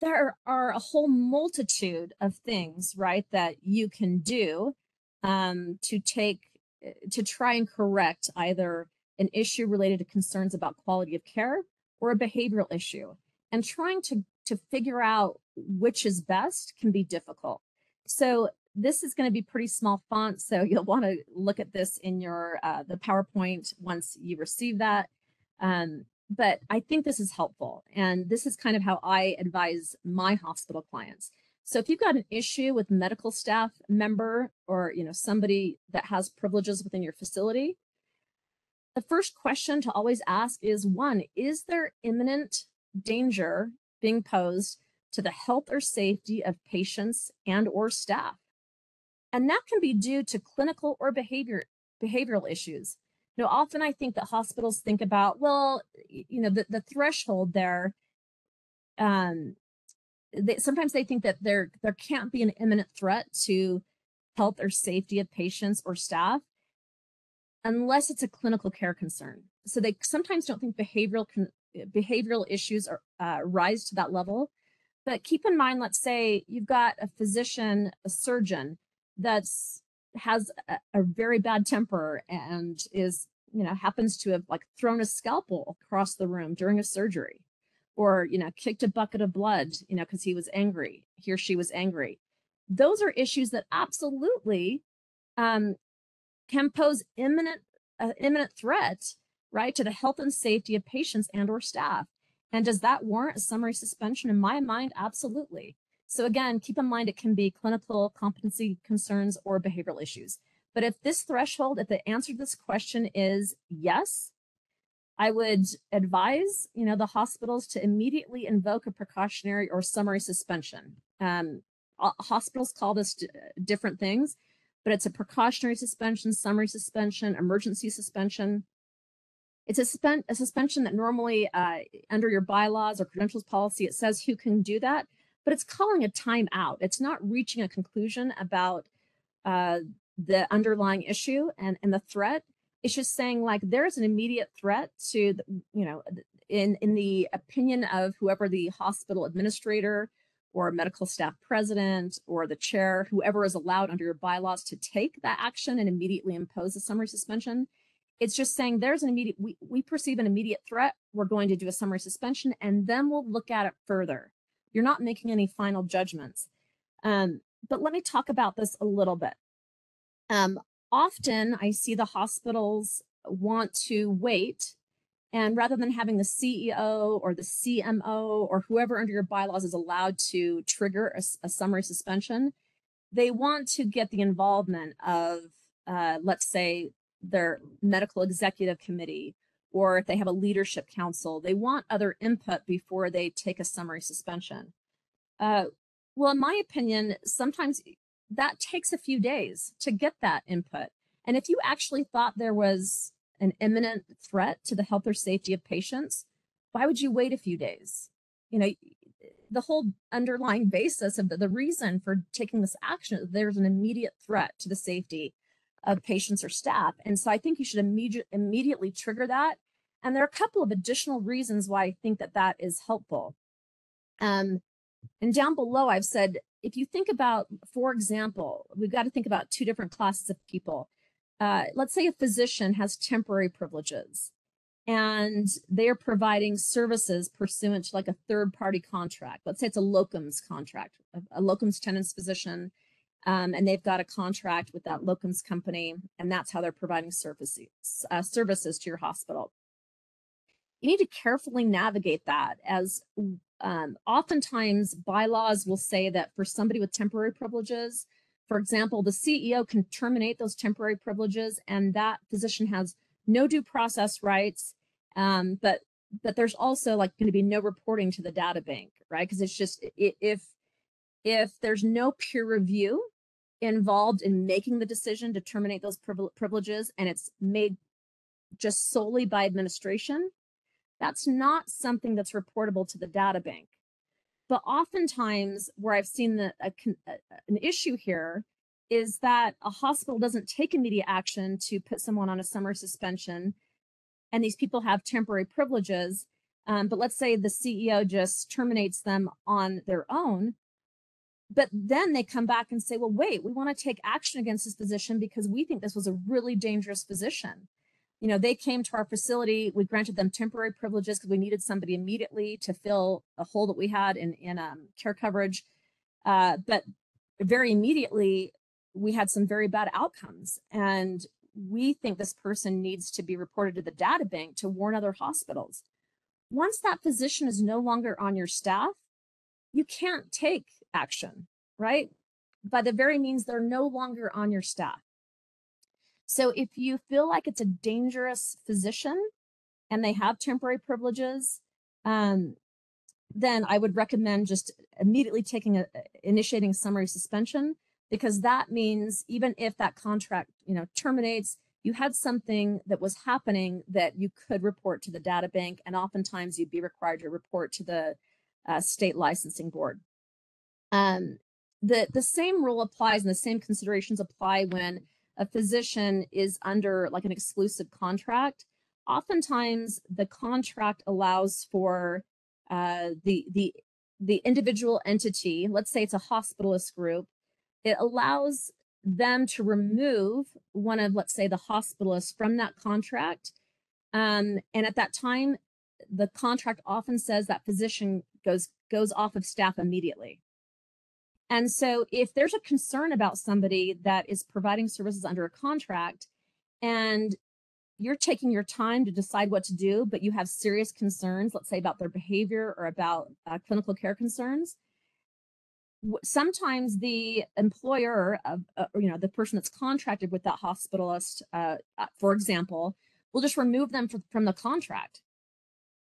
there are a whole multitude of things, right, that you can do to try and correct either an issue related to concerns about quality of care or a behavioral issue. And trying to figure out which is best can be difficult. So this is going to be pretty small font, so you'll want to look at this in your the PowerPoint once you receive that. But I think this is helpful, and this is kind of how I advise my hospital clients. So if you've got an issue with medical staff member or somebody that has privileges within your facility, the first question to always ask is, one, is there imminent danger being posed to the health or safety of patients and or staff? And that can be due to clinical or behavioral issues. Often I think that hospitals think about, well, the threshold there, sometimes they think that there can't be an imminent threat to health or safety of patients or staff unless it's a clinical care concern. So they sometimes don't think behavioral issues rise to that level. But keep in mind, let's say you've got a physician, a surgeon has a very bad temper and is, happens to have thrown a scalpel across the room during a surgery, or, kicked a bucket of blood, because he or she was angry. Those are issues that absolutely can pose imminent threat, right, to the health and safety of patients and or staff. And does that warrant a summary suspension? In my mind, absolutely. So again, keep in mind it can be clinical competency concerns or behavioral issues. But if the answer to this question is yes, I would advise, the hospitals to immediately invoke a precautionary or summary suspension. Hospitals call this different things, but it's a precautionary suspension, summary suspension, emergency suspension. It's a suspension that normally under your bylaws or credentials policy, it says who can do that, but it's calling a timeout. It's not reaching a conclusion about the underlying issue and the threat. It's just saying there's an immediate threat to, in the opinion of whoever the hospital administrator or medical staff president or the chair, whoever is allowed under your bylaws to take that action and immediately impose a summary suspension. It's just saying there's an immediate, we perceive an immediate threat. We're going to do a summary suspension, and then we'll look at it further. You're not making any final judgments. But let me talk about this a little bit. Often I see the hospitals want to wait, and rather than having the CEO or the CMO or whoever under your bylaws is allowed to trigger a summary suspension, they want to get the involvement of, let's say, their medical executive committee, or if they have a leadership council, they want other input before they take a summary suspension. Well, in my opinion, sometimes that takes a few days to get that input. And if you actually thought there was an imminent threat to the health or safety of patients, why would you wait a few days? The whole underlying basis of the reason for taking this action is there's an immediate threat to the safety of patients or staff. And so I think you should immediately trigger that. And there are a couple of additional reasons why I think that that is helpful. And down below, I've said, if you think about, for example, we've got to think about two different classes of people. Let's say a physician has temporary privileges and they are providing services pursuant to like a third-party contract. Let's say it's a locums contract, a locums tenens physician, and they've got a contract with that locums company, and that's how they're providing services to your hospital. You need to carefully navigate that, as oftentimes bylaws will say that for somebody with temporary privileges, for example, the CEO can terminate those temporary privileges and that physician has no due process rights, but there's also like going to be no reporting to the data bank, right? Because it's just, if there's no peer review involved in making the decision to terminate those privileges and it's made just solely by administration, that's not something that's reportable to the data bank. But oftentimes where I've seen an issue here is that a hospital doesn't take immediate action to put someone on a summary suspension, and these people have temporary privileges, but let's say the CEO just terminates them on their own, but then they come back and say, well, wait, we want to take action against this physician because we think this was a really dangerous physician. You know, they came to our facility, we granted them temporary privileges because we needed somebody immediately to fill a hole that we had in care coverage. But very immediately, we had some very bad outcomes. And we think this person needs to be reported to the data bank to warn other hospitals. Once that physician is no longer on your staff, you can't take action, right? By the very means, they're no longer on your staff. So if you feel like it's a dangerous physician and they have temporary privileges, then I would recommend just immediately initiating a summary suspension, because that means even if that contract, terminates, you had something that was happening that you could report to the data bank, and oftentimes you'd be required to report to the state licensing board. The same rule applies and the same considerations apply when a physician is under like an exclusive contract. Oftentimes the contract allows for the individual entity, let's say it's a hospitalist group, it allows them to remove one of, let's say, the hospitalists from that contract. And at that time, the contract often says that physician goes off of staff immediately. And so if there's a concern about somebody that is providing services under a contract and you're taking your time to decide what to do, but you have serious concerns, let's say about their behavior or about clinical care concerns, sometimes the employer of, the person that's contracted with that hospitalist, for example, will just remove them from the contract.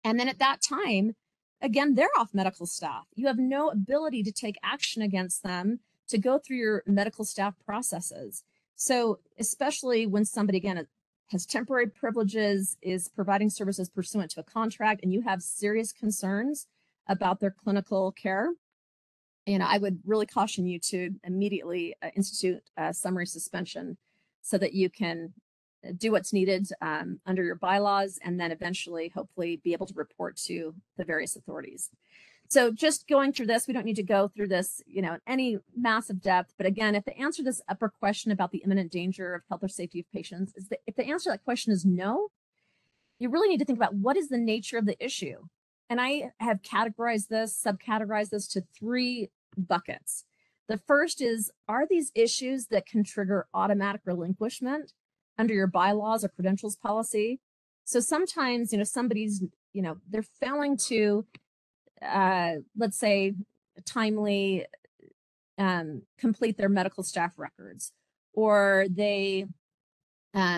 And then at that time, again, they're off medical staff. You have no ability to take action against them to go through your medical staff processes. So especially when somebody, again, has temporary privileges, is providing services pursuant to a contract, and you have serious concerns about their clinical care, I would really caution you to immediately institute a summary suspension so that you can do what's needed under your bylaws, and then eventually, hopefully, be able to report to the various authorities. So just going through this, we don't need to go through this, in any massive depth. But again, if the answer to this upper question about the imminent danger of health or safety of patients is if the answer to that question is no, you really need to think about what is the nature of the issue. And I have subcategorized this to 3 buckets. The first is, are these issues that can trigger automatic relinquishment under your bylaws or credentials policy? So sometimes, somebody's, they're failing to, let's say, timely complete their medical staff records, or they,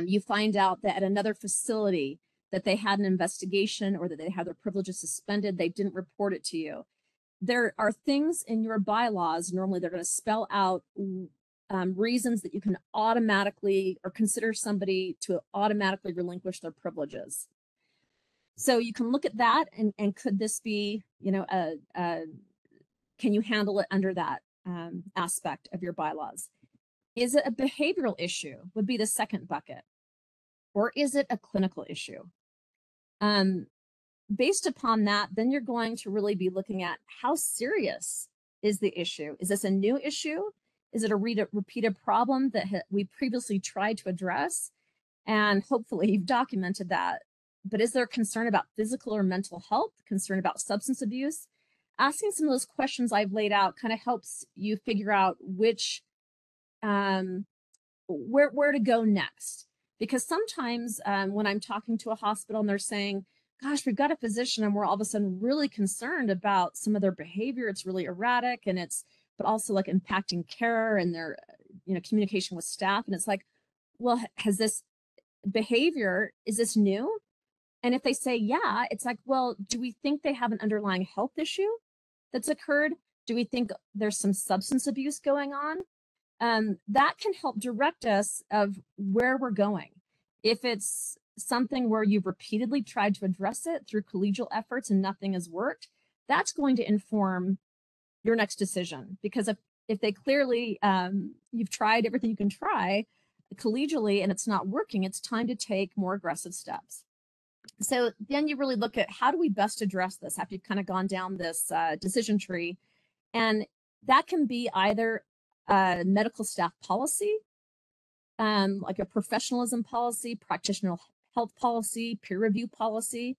you find out that at another facility that they had an investigation or that they had their privileges suspended, they didn't report it to you. There are things in your bylaws, normally they're going to spell out reasons that you can automatically or consider somebody to automatically relinquish their privileges. So you can look at that and could this be, can you handle it under that aspect of your bylaws? Is it a behavioral issue would be the second bucket, or is it a clinical issue? Based upon that, then you're going to really be looking at how serious is the issue. Is this a new issue? Is it a repeated problem that we previously tried to address? And hopefully you've documented that. But is there concern about physical or mental health, concern about substance abuse? Asking some of those questions I've laid out kind of helps you figure out which, where to go next. Because sometimes when I'm talking to a hospital and they're saying, gosh, we've got a physician and we're all of a sudden really concerned about some of their behavior. It's really erratic and but also like impacting care and their, communication with staff. And it's like, well, has this behavior, is this new? And if they say, yeah, it's like, well, do we think they have an underlying health issue that's occurred? Do we think there's some substance abuse going on? That can help direct us of where we're going. If it's something where you've repeatedly tried to address it through collegial efforts and nothing has worked, that's going to inform your next decision. Because if they clearly, you've tried everything you can try collegially and it's not working, it's time to take more aggressive steps. So then you really look at how do we best address this after you've kind of gone down this decision tree. And that can be either a medical staff policy, like a professionalism policy, practitioner health policy, peer review policy,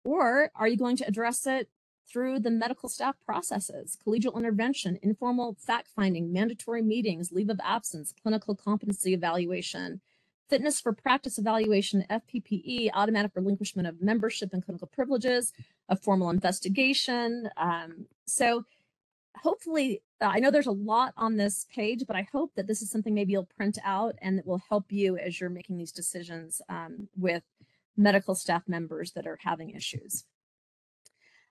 or are you going to address it through the medical staff processes, collegial intervention, informal fact-finding, mandatory meetings, leave of absence, clinical competency evaluation, fitness for practice evaluation, FPPE, automatic relinquishment of membership and clinical privileges, a formal investigation. So hopefully, I know there's a lot on this page, but I hope that this is something maybe you'll print out and that will help you as you're making these decisions with medical staff members that are having issues.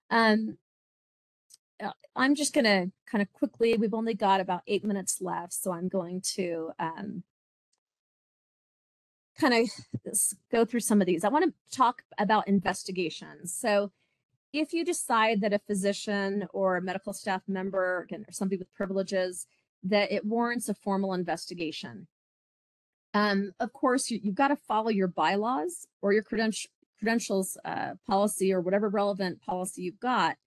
I'm just going to kind of quickly, we've only got about 8 minutes left, so I'm going to kind of go through some of these. I want to talk about investigations. So if you decide that a physician or a medical staff member, again, or somebody with privileges, that it warrants a formal investigation, of course, you've got to follow your bylaws or your credentials policy or whatever relevant policy you've got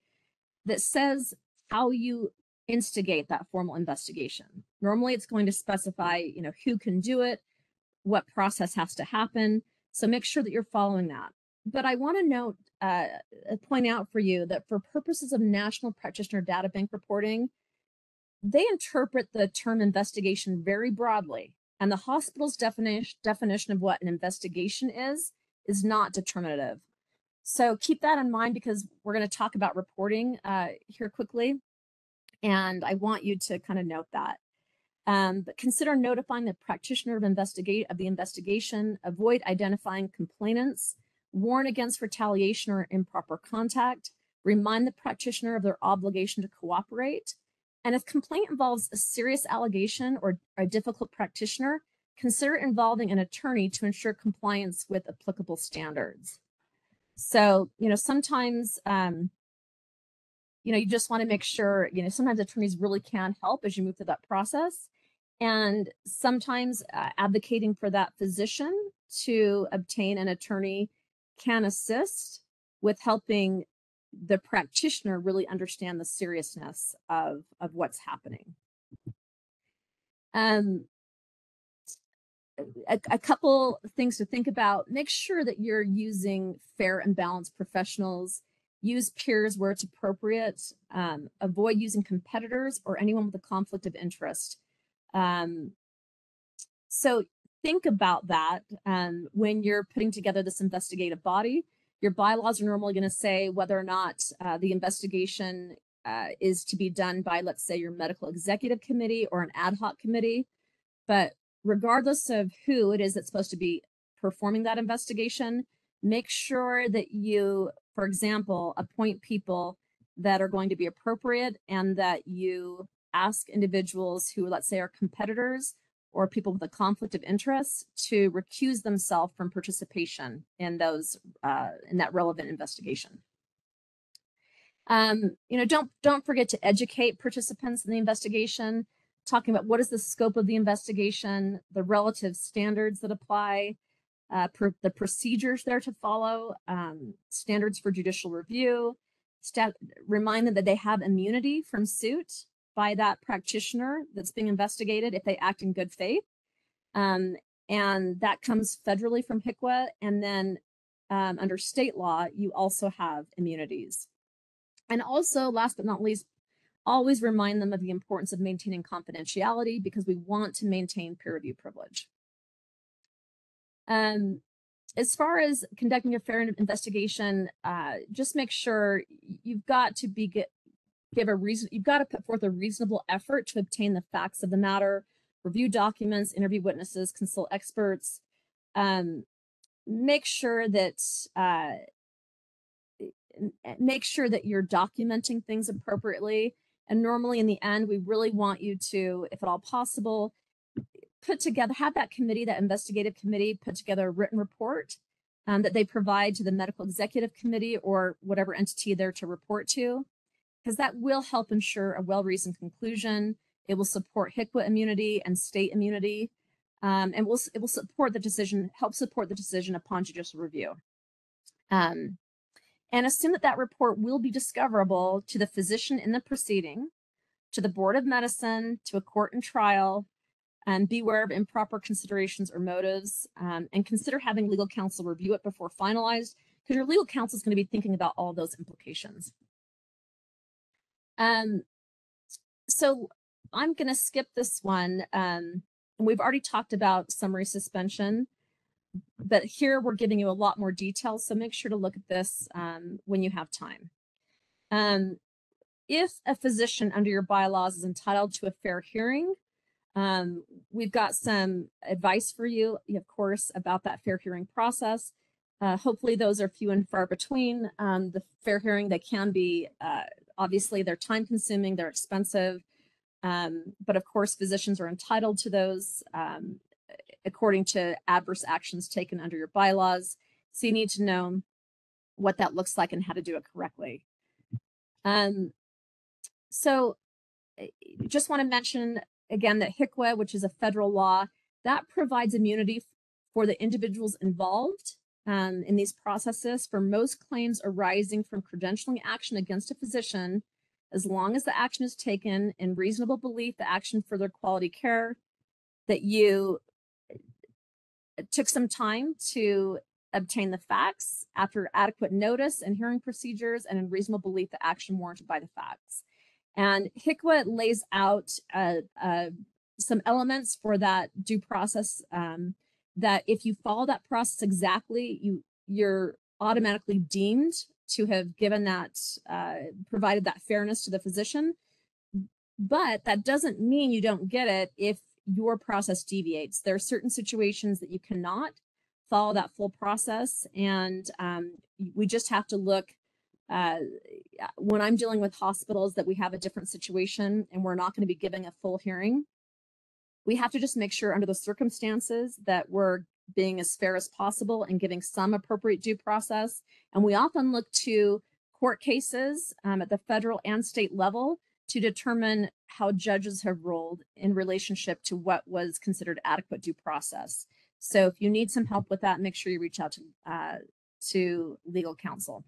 that says how you instigate that formal investigation. Normally, it's going to specify, who can do it, what process has to happen. So make sure that you're following that. But I want to note, point out for you that for purposes of National Practitioner Data Bank reporting, they interpret the term investigation very broadly. And the hospital's definition of what an investigation is not determinative. So keep that in mind because we're going to talk about reporting here quickly. And I want you to kind of note that. But consider notifying the practitioner of the investigation, avoid identifying complainants, warn against retaliation or improper contact, remind the practitioner of their obligation to cooperate. And if complaint involves a serious allegation or a difficult practitioner, consider involving an attorney to ensure compliance with applicable standards. So, sometimes, you just want to make sure, sometimes attorneys really can help as you move through that process. And sometimes advocating for that physician to obtain an attorney can assist with helping the practitioner really understand the seriousness of what's happening. A couple things to think about: make sure that you're using fair and balanced professionals. Use peers where it's appropriate. Avoid using competitors or anyone with a conflict of interest. So think about that when you're putting together this investigative body. Your bylaws are normally going to say whether or not the investigation is to be done by, let's say, your medical executive committee or an ad hoc committee. But regardless of who it is that's supposed to be performing that investigation, make sure that you, for example, appoint people that are going to be appropriate and that you ask individuals who, let's say, are competitors or people with a conflict of interest to recuse themselves from participation in those in that relevant investigation. Don't forget to educate participants in the investigation. talking about what is the scope of the investigation, the relative standards that apply, the procedures there to follow, standards for judicial review, remind them that they have immunity from suit by that practitioner that's being investigated if they act in good faith. And that comes federally from HCWA. And then under state law, you also have immunities. And also, last but not least, always remind them of the importance of maintaining confidentiality because we want to maintain peer review privilege. As far as conducting a fair investigation, just make sure you've got to you've got to put forth a reasonable effort to obtain the facts of the matter, review documents, interview witnesses, consult experts. Make sure that you're documenting things appropriately. And normally in the end, we really want you to, if at all possible, have that committee, that investigative committee, put together a written report that they provide to the medical executive committee or whatever entity they're to report to, because that will help ensure a well-reasoned conclusion. It will support HCWA immunity and state immunity, and it will support the decision, help support the decision upon judicial review. And assume that report will be discoverable to the physician in the proceeding, to the board of medicine, to a court and trial, and beware of improper considerations or motives, and consider having legal counsel review it before finalized, because your legal counsel is going to be thinking about all those implications. So I'm going to skip this one. And we've already talked about summary suspension, but here we're giving you a lot more detail. So make sure to look at this when you have time. If a physician under your bylaws is entitled to a fair hearing, we've got some advice for you, of course, about that fair hearing process. Hopefully those are few and far between. The fair hearing, they can be, obviously they're time consuming, they're expensive, but of course physicians are entitled to those according to adverse actions taken under your bylaws. So you need to know what that looks like and how to do it correctly. So just want to mention again that HCWA, which is a federal law, that provides immunity for the individuals involved in these processes for most claims arising from credentialing action against a physician, as long as the action is taken in reasonable belief, the action for their quality care, that you took some time to obtain the facts after adequate notice and hearing procedures, and in reasonable belief the action warranted by the facts. And HCWA lays out some elements for that due process that if you follow that process exactly, you're automatically deemed to have given that, provided that fairness to the physician. But that doesn't mean you don't get it if your process deviates. There are certain situations that you cannot follow that full process, and we just have to look. When I'm dealing with hospitals that we have a different situation and we're not going to be giving a full hearing, we have to just make sure under the circumstances that we're being as fair as possible and giving some appropriate due process. And we often look to court cases at the federal and state level to determine how judges have ruled in relationship to what was considered adequate due process. So if you need some help with that, make sure you reach out to legal counsel.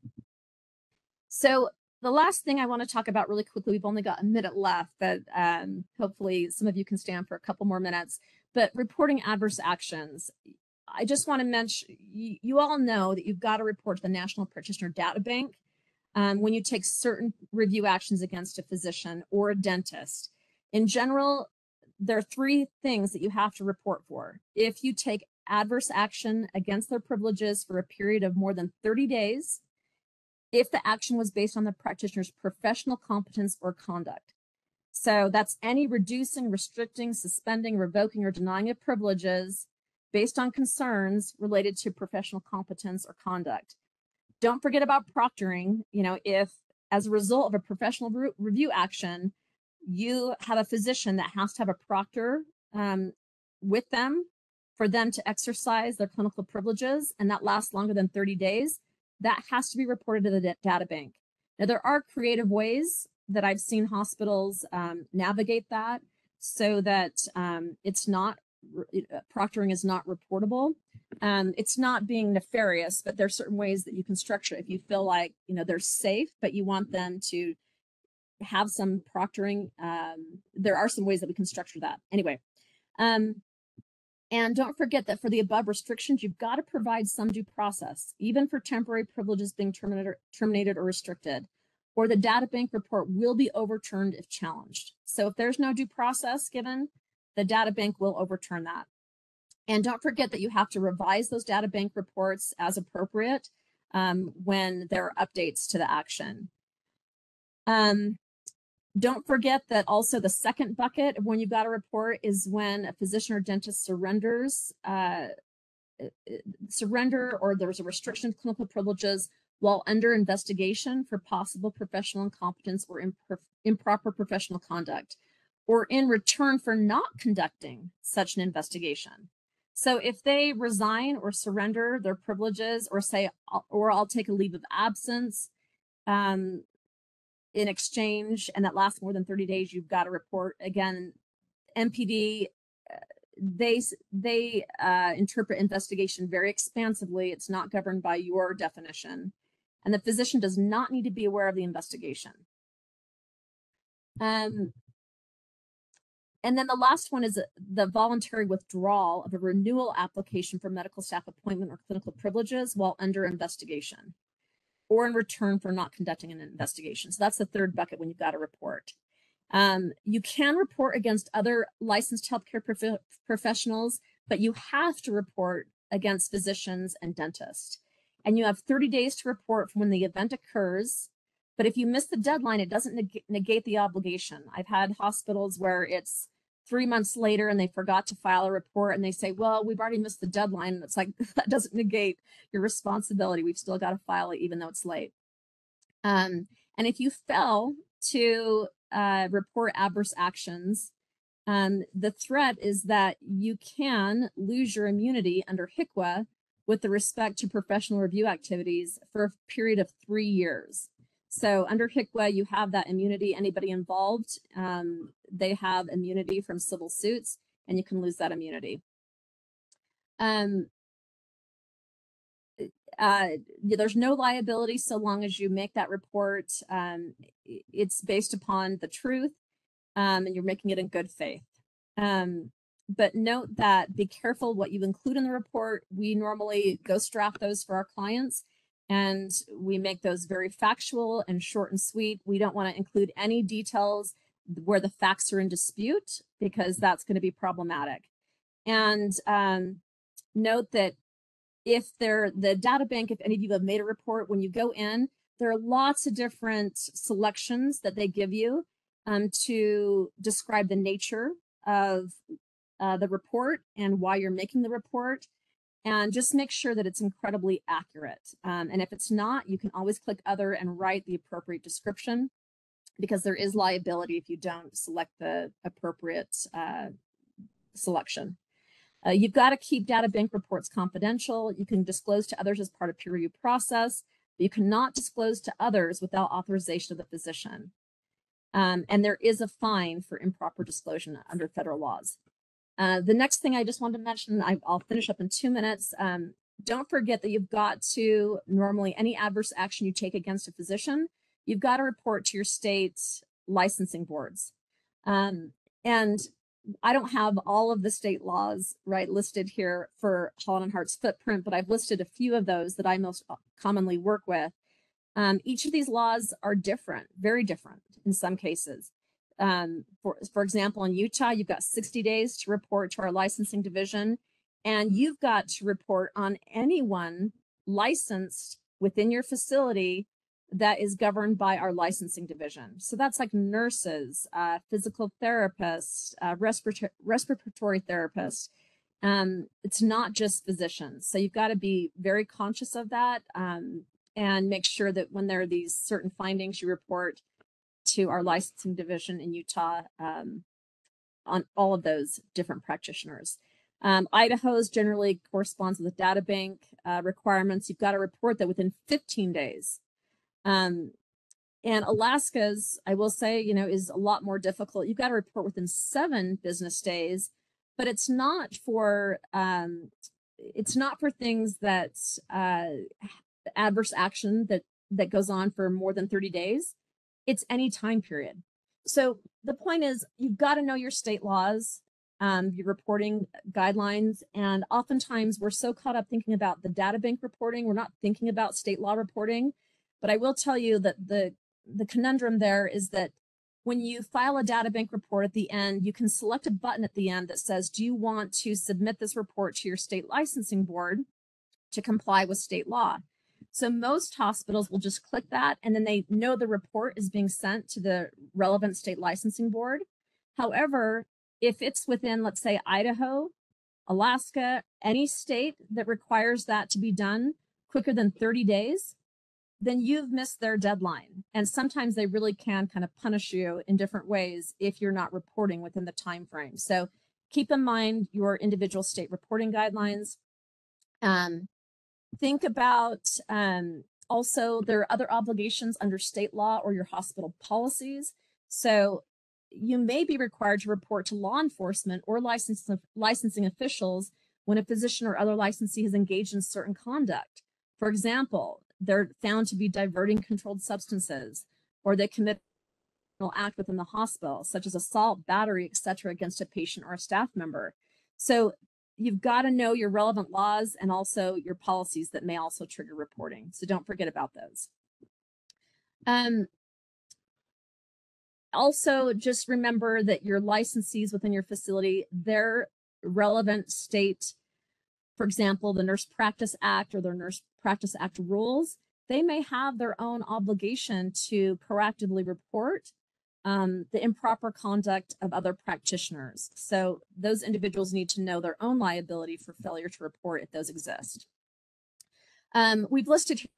So the last thing I want to talk about really quickly, we've only got a minute left, but hopefully some of you can stay on for a couple more minutes, but reporting adverse actions. I just want to mention, you all know that you've got to report to the National Practitioner Data Bank when you take certain review actions against a physician or a dentist. In general, there are three things that you have to report for. If you take adverse action against their privileges for a period of more than 30 days, if the action was based on the practitioner's professional competence or conduct. So that's any reducing, restricting, suspending, revoking, or denying of privileges based on concerns related to professional competence or conduct. Don't forget about proctoring. You know, if as a result of a professional review action, you have a physician that has to have a proctor with them for them to exercise their clinical privileges, and that lasts longer than 30 days, that has to be reported to the data bank. Now, there are creative ways that I've seen hospitals navigate that. so that it's not, proctoring is not reportable. It's not being nefarious, but there's certain ways that you can structure it. If you feel like, they're safe, but you want them to have some proctoring, there are some ways that we can structure that. Anyway, and don't forget that for the above restrictions, you've got to provide some due process, even for temporary privileges being terminated or restricted, or the data bank report will be overturned if challenged. So if there's no due process given, the data bank will overturn that. And don't forget that you have to revise those data bank reports as appropriate when there are updates to the action. Don't forget that also the second bucket of when you've got a report is when a physician or dentist surrenders, or there's a restriction of clinical privileges while under investigation for possible professional incompetence or improper professional conduct, or in return for not conducting such an investigation. So if they resign or surrender their privileges or say, or I'll take a leave of absence, in exchange, and that lasts more than 30 days, you've got to report. Again, MPD, they interpret investigation very expansively. It's not governed by your definition, and the physician does not need to be aware of the investigation. And then the last one is the voluntary withdrawal of a renewal application for medical staff appointment or clinical privileges while under investigation, or in return for not conducting an investigation. So that's the third bucket when you've got a report. You can report against other licensed healthcare professionals, but you have to report against physicians and dentists. And you have 30 days to report from when the event occurs. But if you miss the deadline, it doesn't negate the obligation. I've had hospitals where it's 3 months later and they forgot to file a report and they say, well, we've already missed the deadline. And it's like, that doesn't negate your responsibility. We've still got to file it even though it's late. And if you fail to report adverse actions, the threat is that you can lose your immunity under HCWA with respect to professional review activities for a period of 3 years. So under HCWA, you have that immunity. Anybody involved, they have immunity from civil suits, and you can lose that immunity. There's no liability so long as you make that report. It's based upon the truth, and you're making it in good faith. But note that be careful what you include in the report. We normally ghost draft those for our clients, and we make those very factual and short and sweet. We don't want to include any details where the facts are in dispute, because that's going to be problematic. And note that if the data bank, if any of you have made a report, when you go in, there are lots of different selections that they give you to describe the nature of the report and why you're making the report, and just make sure that it's incredibly accurate. And if it's not, you can always click other and write the appropriate description, because there is liability if you don't select the appropriate selection. You've got to keep data bank reports confidential. You can disclose to others as part of peer review process, but you cannot disclose to others without authorization of the physician. And there is a fine for improper disclosure under federal laws. The next thing I just wanted to mention, I'll finish up in 2 minutes. Don't forget that you've got to, normally any adverse action you take against a physician, you've got to report to your state licensing boards. And I don't have all of the state laws listed here for Holland & Hart's footprint, but I've listed a few of those that I most commonly work with. Each of these laws are different, very different in some cases. For example, in Utah, you've got 60 days to report to our licensing division, and you've got to report on anyone licensed within your facility that is governed by our licensing division. So that's like nurses, physical therapists, respiratory therapists. It's not just physicians. So you've got to be very conscious of that, and make sure that when there are these certain findings, you report to our licensing division in Utah on all of those different practitioners. Idaho's generally corresponds with the data bank requirements. You've got to report that within 15 days. And Alaska's, I will say, is a lot more difficult. You've got to report within 7 business days, but it's not for things that adverse action that goes on for more than 30 days. It's any time period. So the point is, you've got to know your state laws, your reporting guidelines, and oftentimes we're so caught up thinking about the data bank reporting, we're not thinking about state law reporting. But I will tell you that the conundrum there is that when you file a data bank report at the end, you can select a button at the end that says, do you want to submit this report to your state licensing board to comply with state law? So most hospitals will just click that, and then they know the report is being sent to the relevant state licensing board. However, if it's within, let's say, Idaho, Alaska, any state that requires that to be done quicker than 30 days, then you've missed their deadline. And sometimes they really can kind of punish you in different ways if you're not reporting within the time frame. So keep in mind your individual state reporting guidelines. Think about also there are other obligations under state law or your hospital policies. So you may be required to report to law enforcement or licensing officials when a physician or other licensee has engaged in certain conduct. For example, they're found to be diverting controlled substances, or they commit an act within the hospital, such as assault, battery, etc., against a patient or a staff member. So you've got to know your relevant laws and also your policies that may also trigger reporting. So don't forget about those. Also, just remember that your licensees within your facility, their relevant state, for example, the Nurse Practice Act or their Nurse Practice Act rules, they may have their own obligation to proactively report the improper conduct of other practitioners. So those individuals need to know their own liability for failure to report if those exist. We've listed here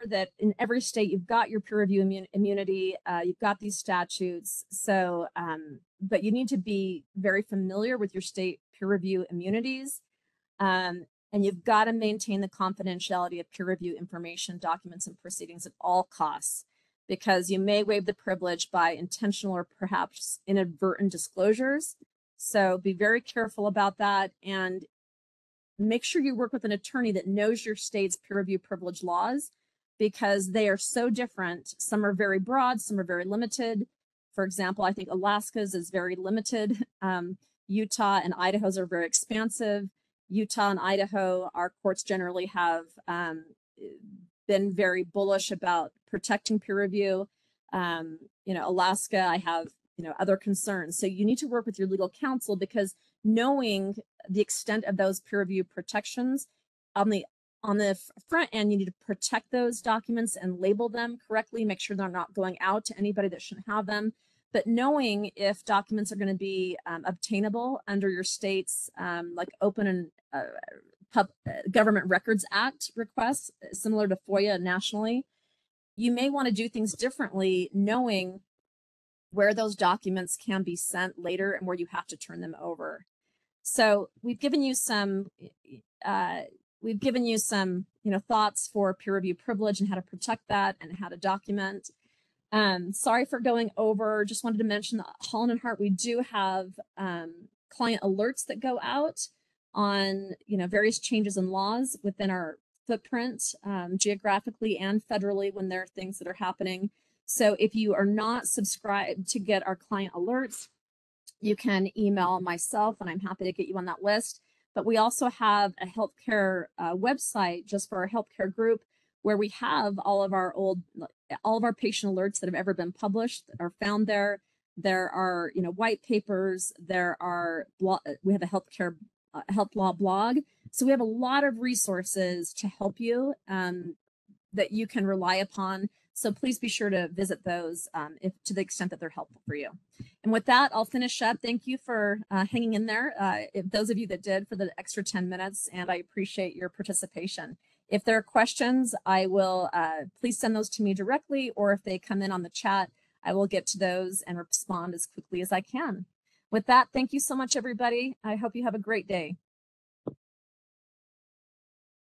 that in every state you've got your peer review immunity, you've got these statutes. So, but you need to be very familiar with your state peer review immunities, and you've got to maintain the confidentiality of peer review information, documents, and proceedings at all costs, because you may waive the privilege by intentional or perhaps inadvertent disclosures. So be very careful about that, and make sure you work with an attorney that knows your state's peer review privilege laws, because they are so different. Some are very broad, some are very limited. For example, I think Alaska's is very limited. Utah and Idaho's are very expansive. Utah and Idaho, our courts generally have been very bullish about protecting peer review. Alaska, I have other concerns. So you need to work with your legal counsel, because knowing the extent of those peer review protections on the front end, you need to protect those documents and label them correctly, make sure they're not going out to anybody that shouldn't have them. But knowing if documents are going to be obtainable under your state's like Open and Government Records Act requests, similar to FOIA nationally, you may want to do things differently, knowing where those documents can be sent later and where you have to turn them over. So we've given you some thoughts for peer review privilege and how to protect that and how to document. Sorry for going over. Just wanted to mention that Holland and Hart, we do have client alerts that go out on various changes in laws within our footprint, geographically and federally, when there are things that are happening. So if you are not subscribed to get our client alerts, you can email myself and I'm happy to get you on that list. but we also have a healthcare website just for our healthcare group, where we have all of our patient alerts that have ever been published are found there. There are, white papers. There are we have a healthcare health law blog. So we have a lot of resources to help you that you can rely upon. So please be sure to visit those if to the extent that they're helpful for you. And with that, I'll finish up. Thank you for hanging in there, if those of you that did, for the extra 10 minutes, and I appreciate your participation. If there are questions, I will please send those to me directly, or if they come in on the chat, I will get to those and respond as quickly as I can. With that, thank you so much, everybody. I hope you have a great day.